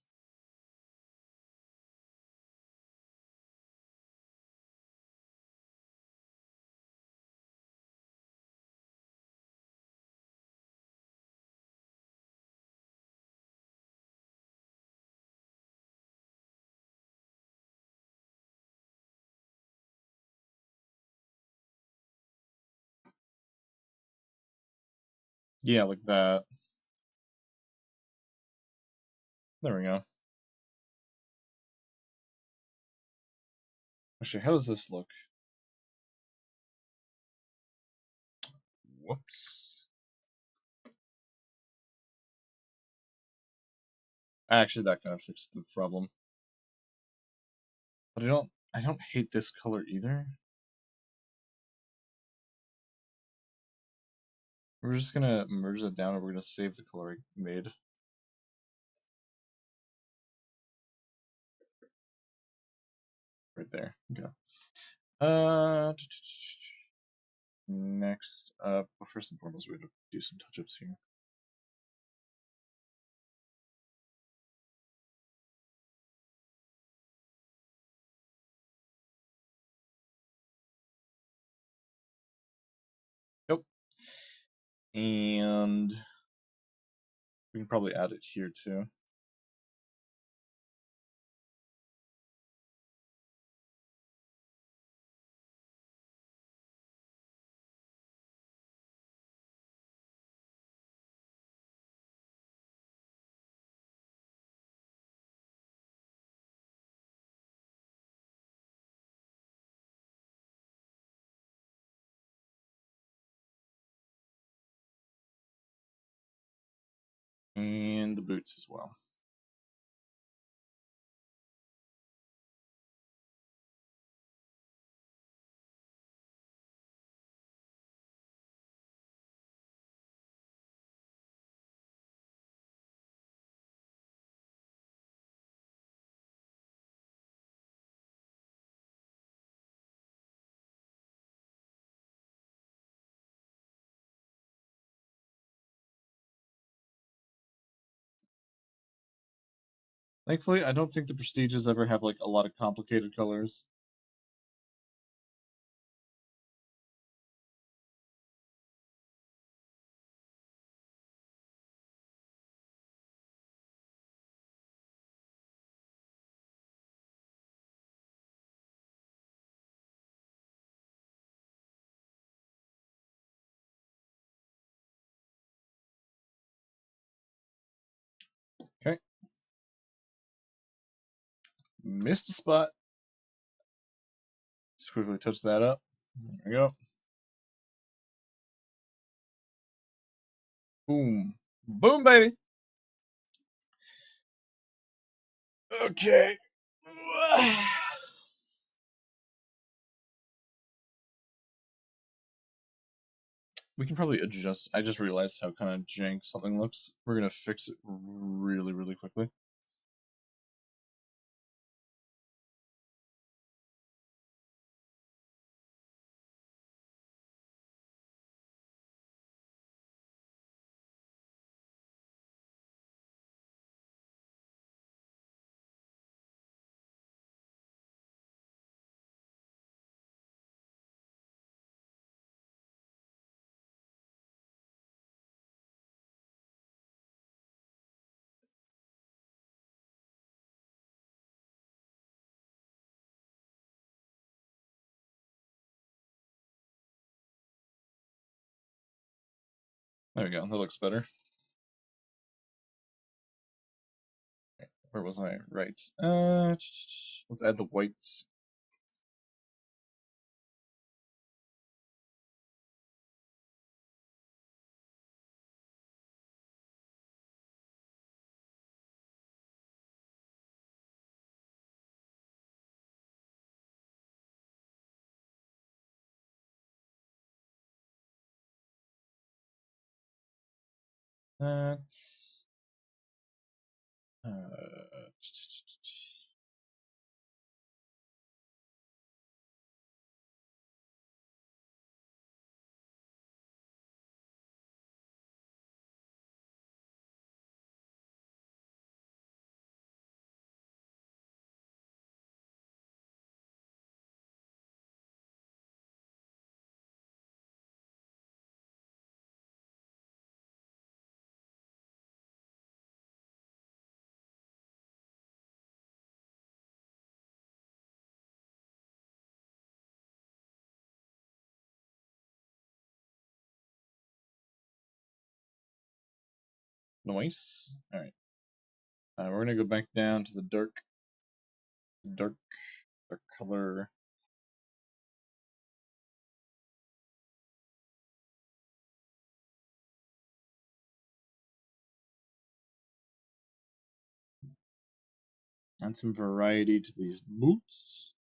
Yeah, like that. There we go. Actually, how does this look? Whoops. Actually, that kind of fixed the problem. But I don't hate this color either. We're just gonna merge that down and we're gonna save the color I made. Right there. Okay. Next up, well, first and foremost, we're gonna do some touch-ups here. Nope. And we can probably add it here too. And the boots as well. Thankfully, I don't think the Prestiges ever have like a lot of complicated colors. Okay. Missed a spot. Just quickly touch that up. There we go. Boom. Boom, baby. Okay. We can probably adjust. I just realized how kind of jank something looks. We're going to fix it really, really quickly. There we go. That looks better. Where was I? Right. Let's add the whites. That's nice. All right. We're gonna go back down to the dark color. Add some variety to these boots.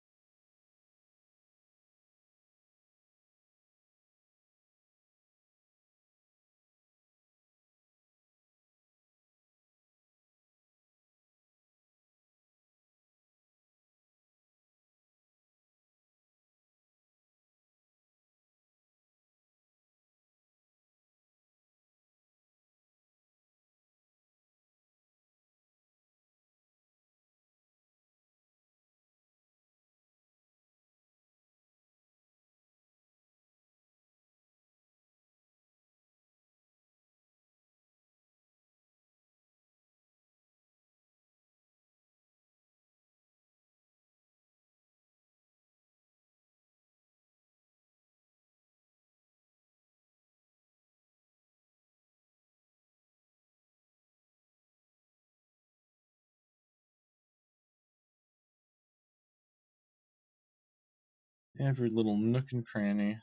Every little nook and cranny.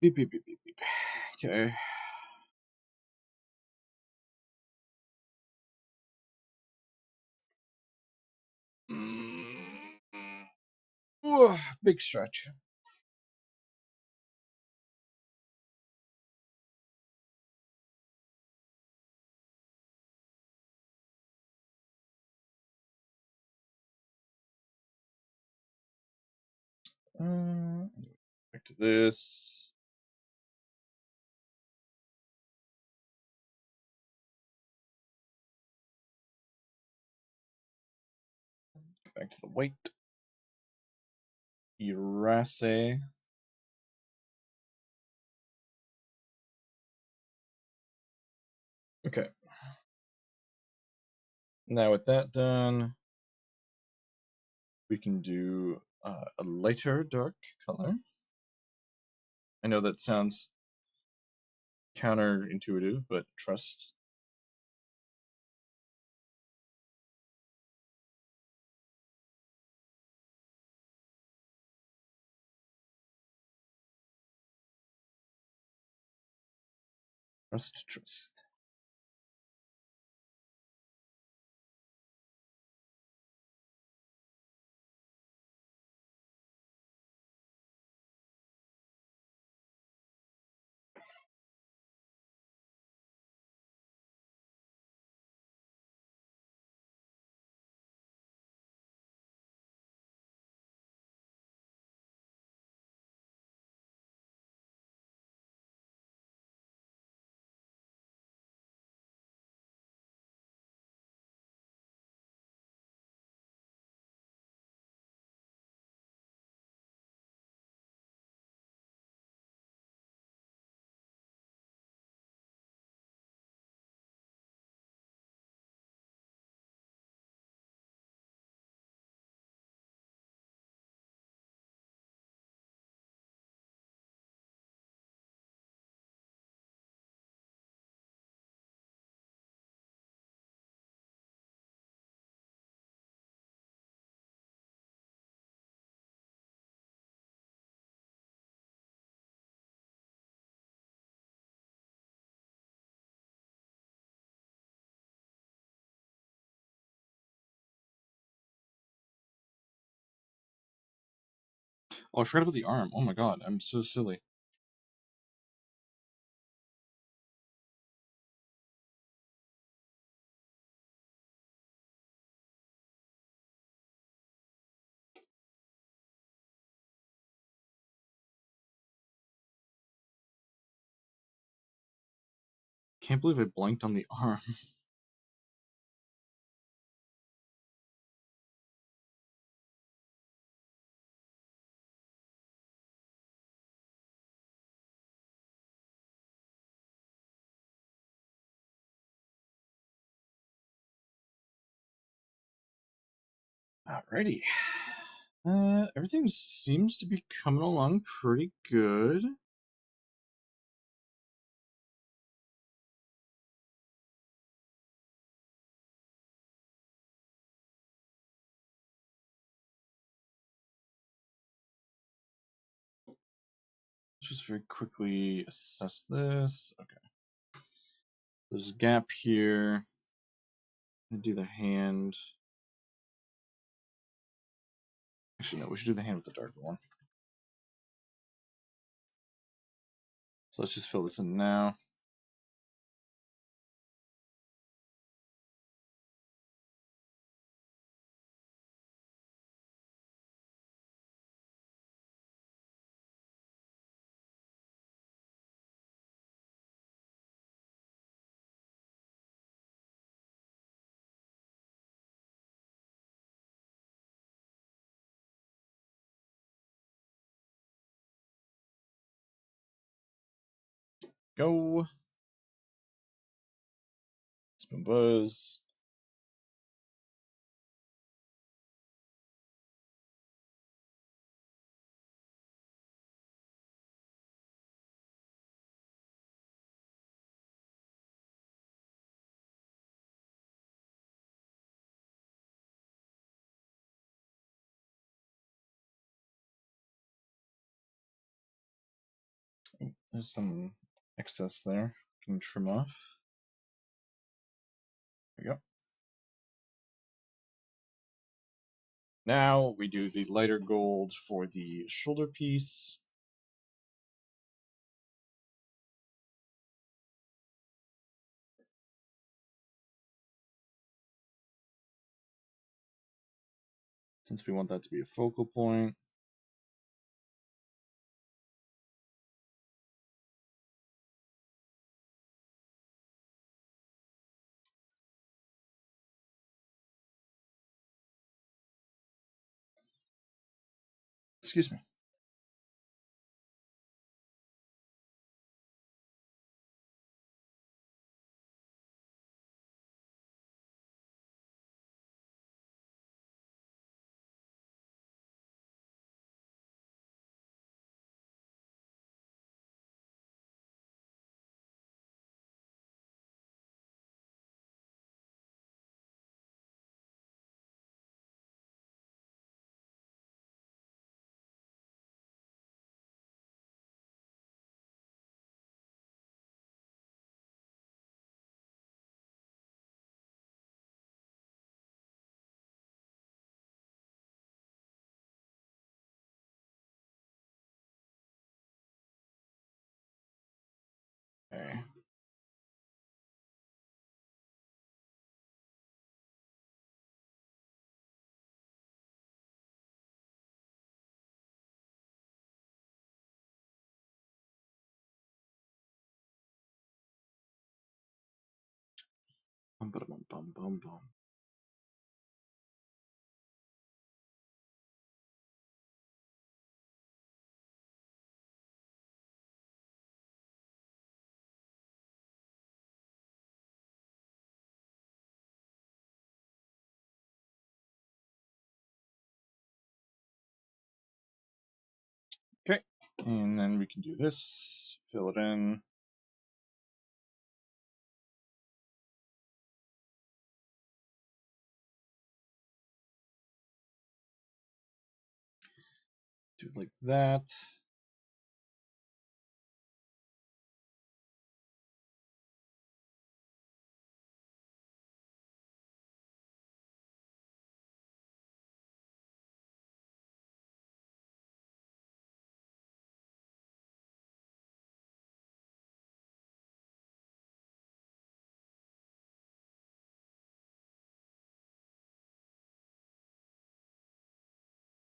Beep, beep, beep, beep, beep. Okay. Big stretch. Back to this. Back to the white. Erase. Okay. Now with that done, we can do a lighter dark color. I know that sounds counterintuitive, but trust. Trust. Oh, I forgot about the arm. Oh my god, I'm so silly. Can't believe I blanked on the arm. Alrighty. Everything seems to be coming along pretty good. Let's just very quickly assess this. Okay. There's a gap here. I'm gonna do the hand. Actually, no, we should do the hand with the darker one. So let's just fill this in now. Go. Spoon buzz. There's some excess there. Can trim off. There we go. Now we do the lighter gold for the shoulder piece. Since we want that to be a focal point. Excuse me. Okay. Bum, bum, bum, bum, bum. Okay, and then we can do this, fill it in. Do it like that.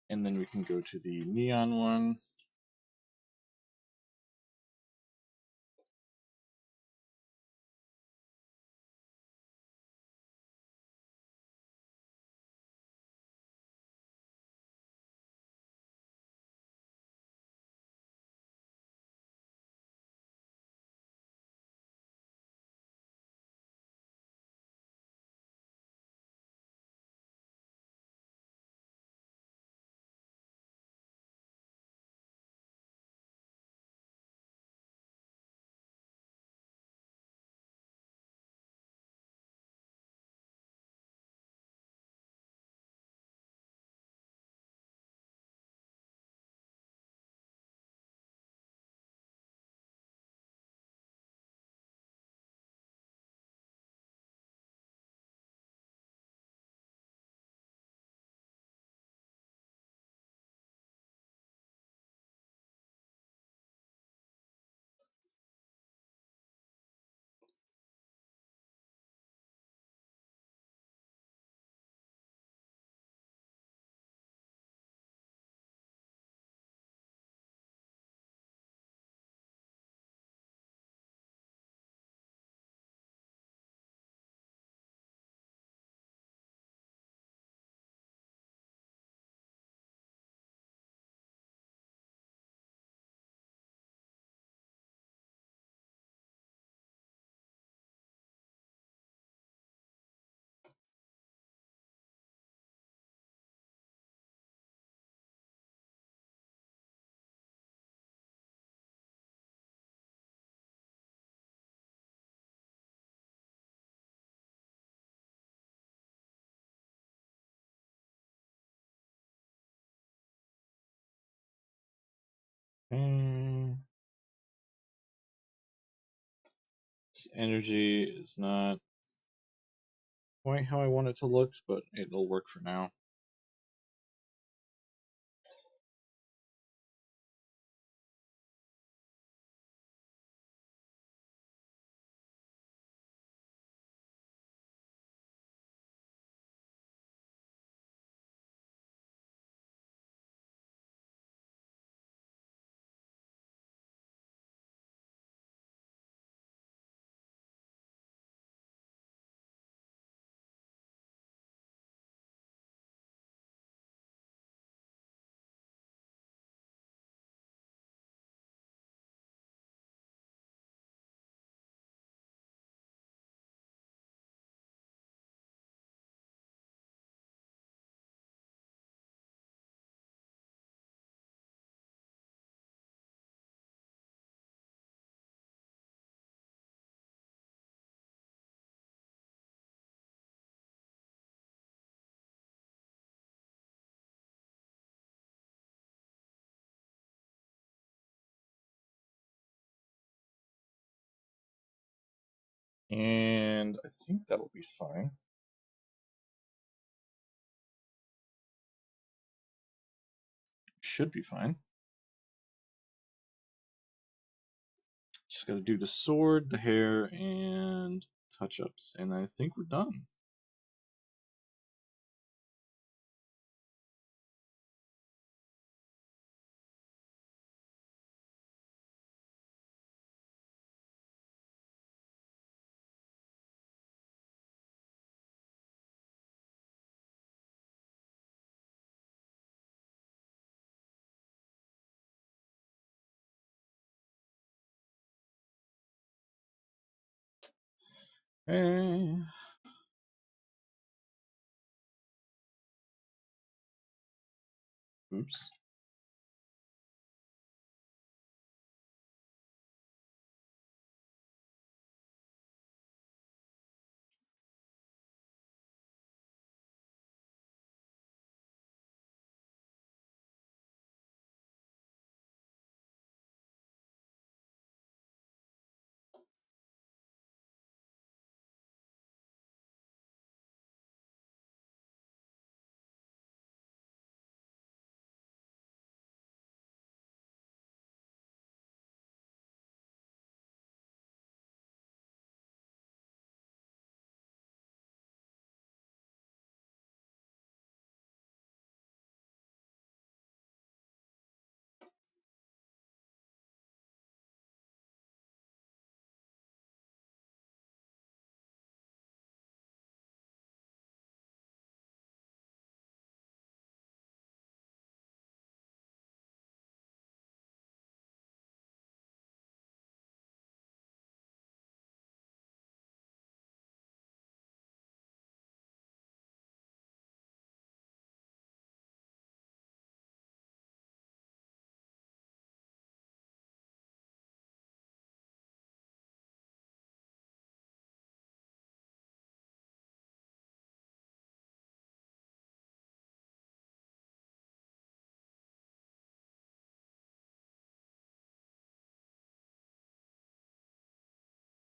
And then we can go to the neon one. And this energy is not quite how I want it to look, but it'll work for now. And I think that'll be fine. Should be fine. Just got to do the sword, the hair, and touch-ups, and I think we're done. Hey. Oops.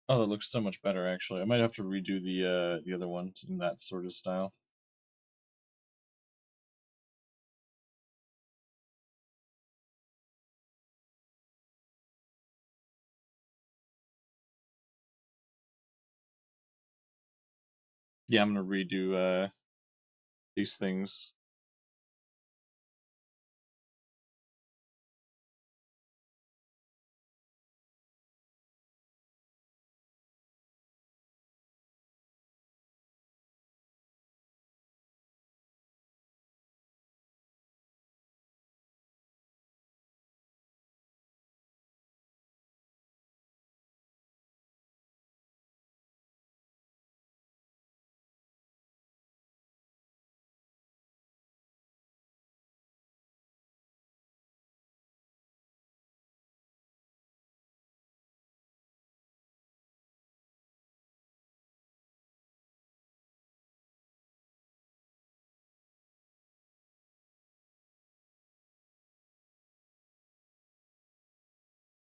Oh, that looks so much better, actually. I might have to redo the other one in that sort of style. Yeah, I'm gonna redo these things.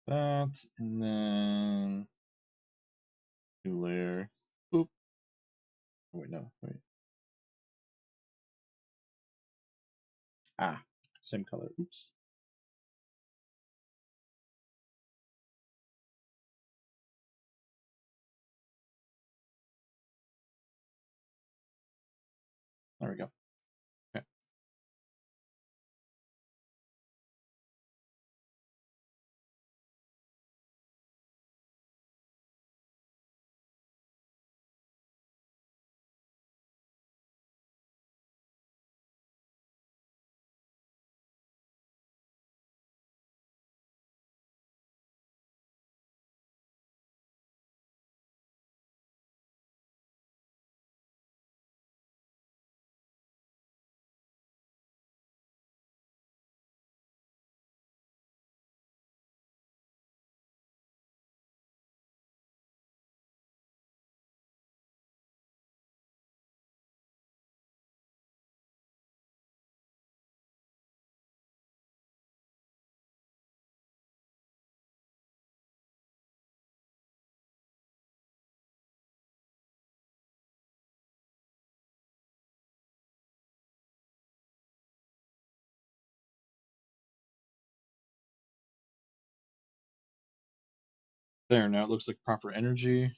That, and then new layer. Boop. Oh, wait, no, wait. Ah, same color. Oops. There we go. Okay. There, now it looks like proper energy.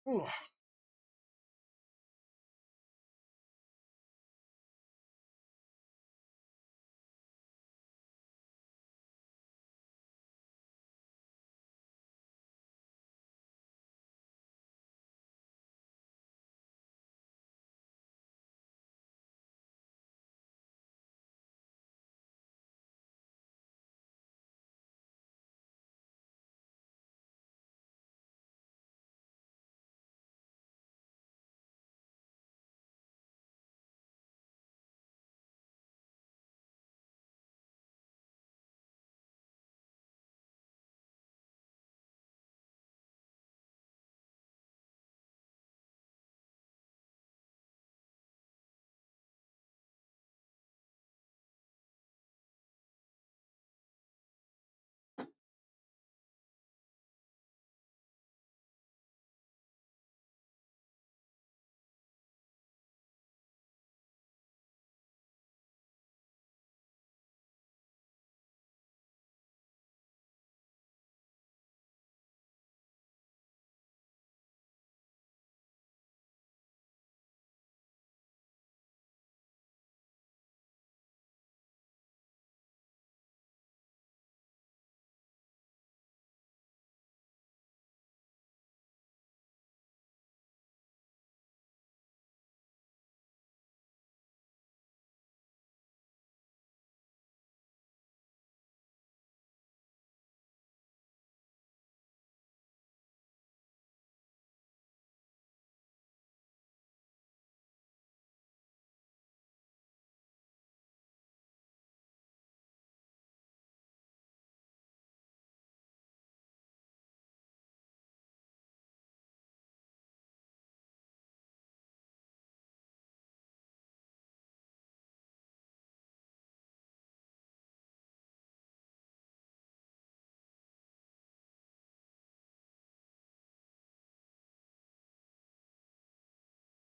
Ooh.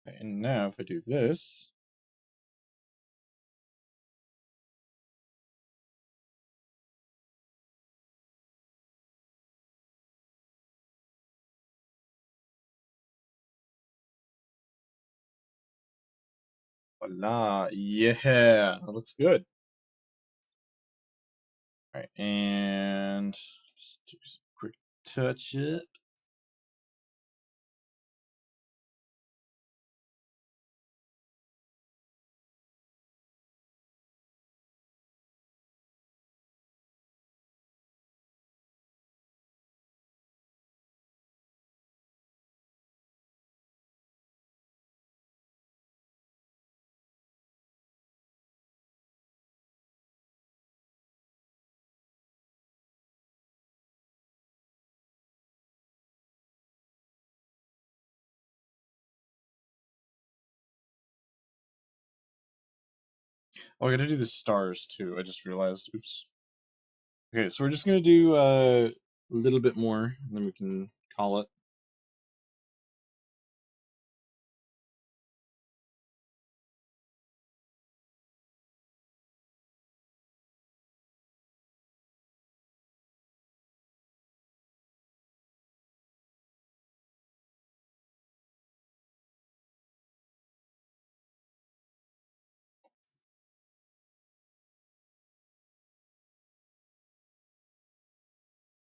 And now if I do this, voila, yeah, that looks good. All right, and just do some quick touch up. Oh, I gotta do the stars too. I just realized. Oops. Okay, so we're just gonna do a little bit more, and then we can call it.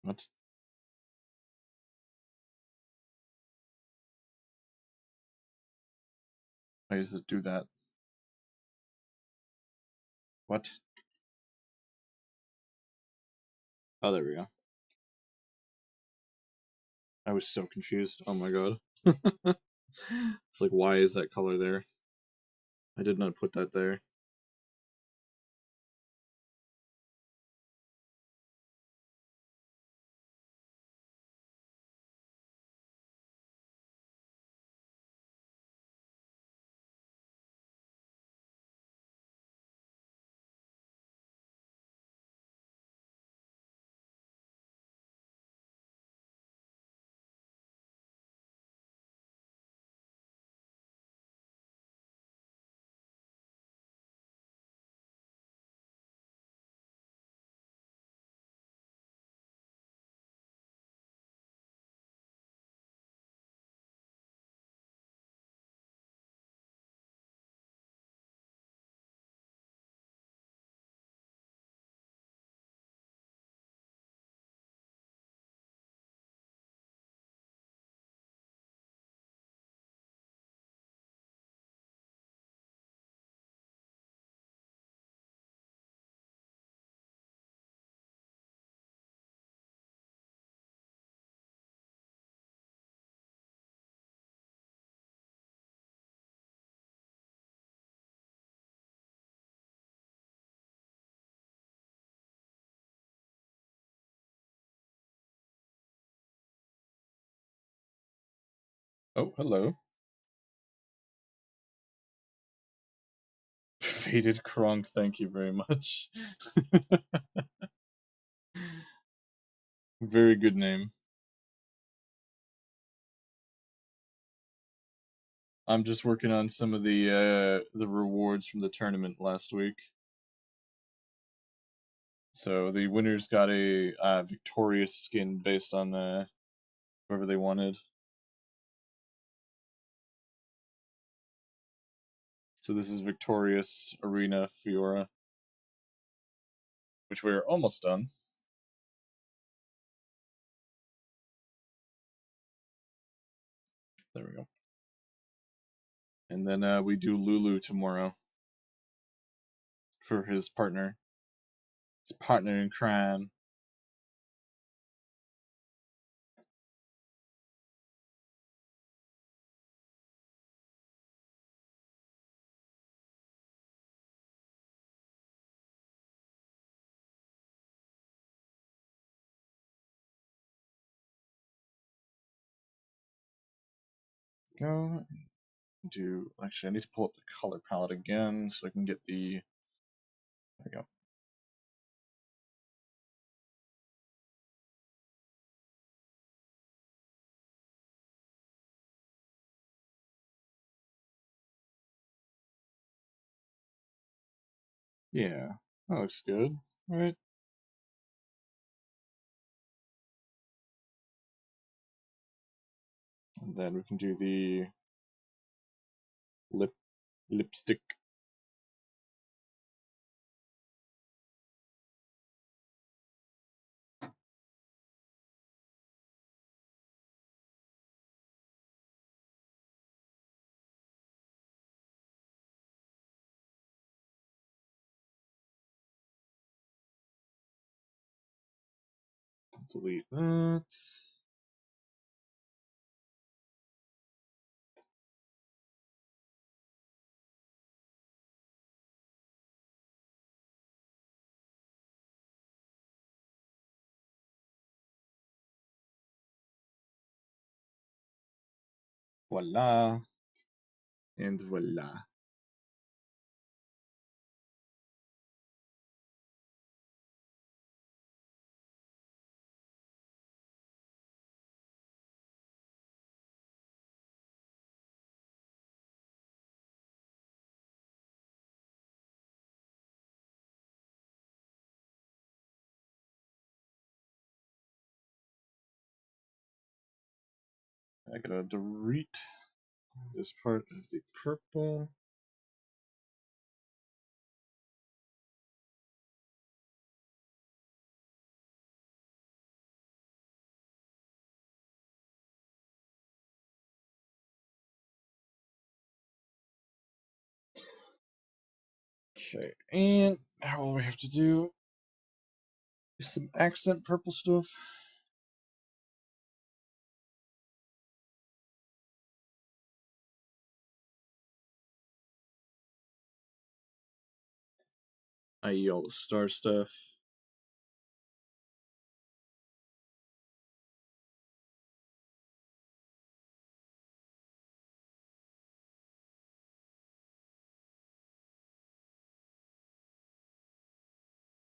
What? Why does it do that? What? Oh, there we go. I was so confused. Oh my god. It's like, why is that color there? I did not put that there. Oh, hello. Faded Kronk, thank you very much. Very good name. I'm just working on some of the rewards from the tournament last week. So the winners got a Victorious skin based on whoever they wanted. So this is Victorious Arena Fiora, which we're almost done. There we go. And then we do Lulu tomorrow for his partner. His partner in crime. Go do. Actually, I need to pull up the color palette again so I can get the. There we go. Yeah, that looks good, right? And then we can do the lipstick. Delete that. Voila. And voila. I gotta delete this part of the purple. Okay, and now all we have to do is some accent purple stuff. I.e. all the star stuff.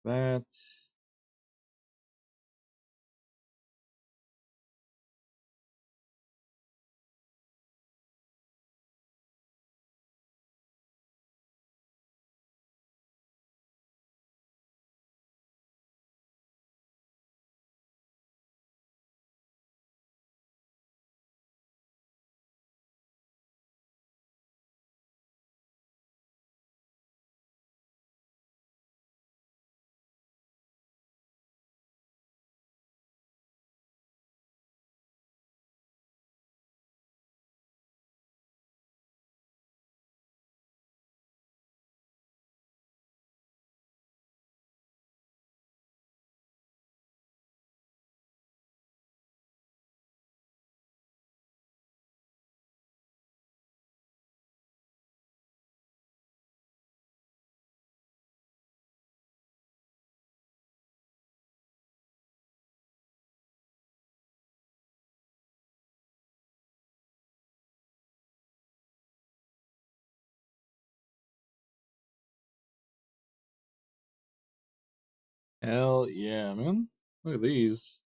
That. Hell yeah, man. Look at these.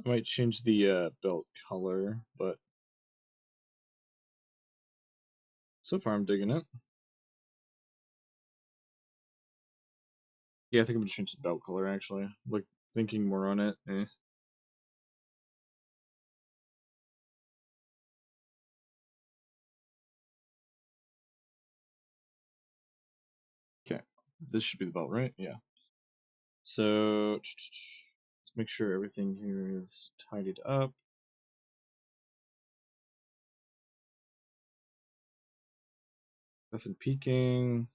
I might change the belt color, but so far I'm digging it. Yeah, I think I'm gonna change the belt color actually. Like thinking more on it. Okay. This should be the belt, right? Yeah. So let's make sure everything here is tidied up. Nothing peeking.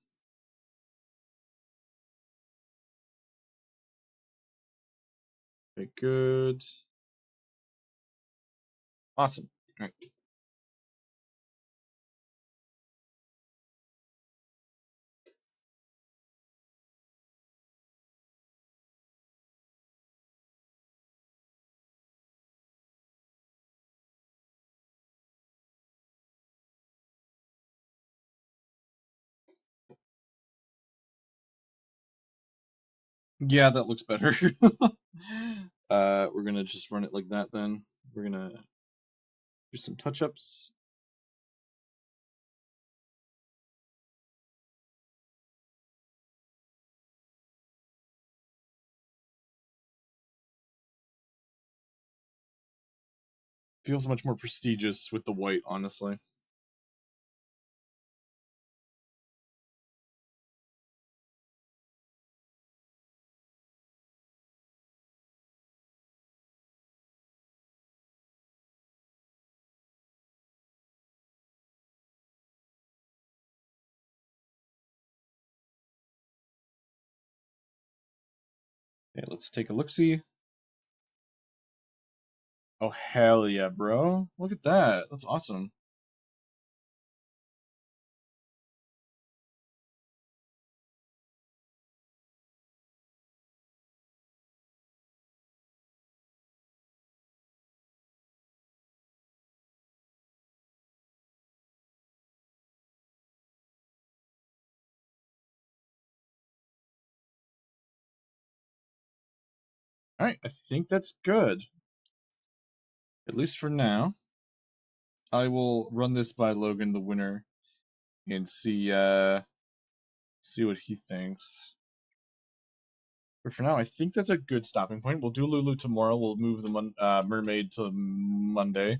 Okay, good. Awesome. All right. Yeah, that looks better. We're gonna just run it like that then. We're gonna do some touch-ups. Feels much more prestigious with the white, honestly. Okay, let's take a look-see. Oh, hell yeah, bro. Look at that. That's awesome. All right, I think that's good. At least for now. I will run this by Logan, the winner, and see what he thinks. But for now, I think that's a good stopping point. We'll do Lulu tomorrow. We'll move the mermaid to Monday,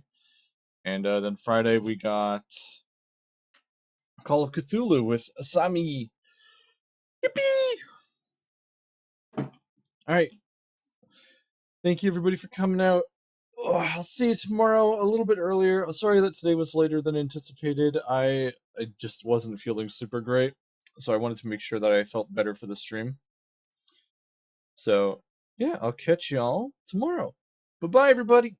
and then Friday we got Call of Cthulhu with Asami. Yippee! All right. Thank you everybody for coming out. I'll see you tomorrow a little bit earlier. I'm sorry that today was later than anticipated. I just wasn't feeling super great, so I wanted to make sure that I felt better for the stream. So yeah, I'll catch y'all tomorrow. Bye bye, everybody.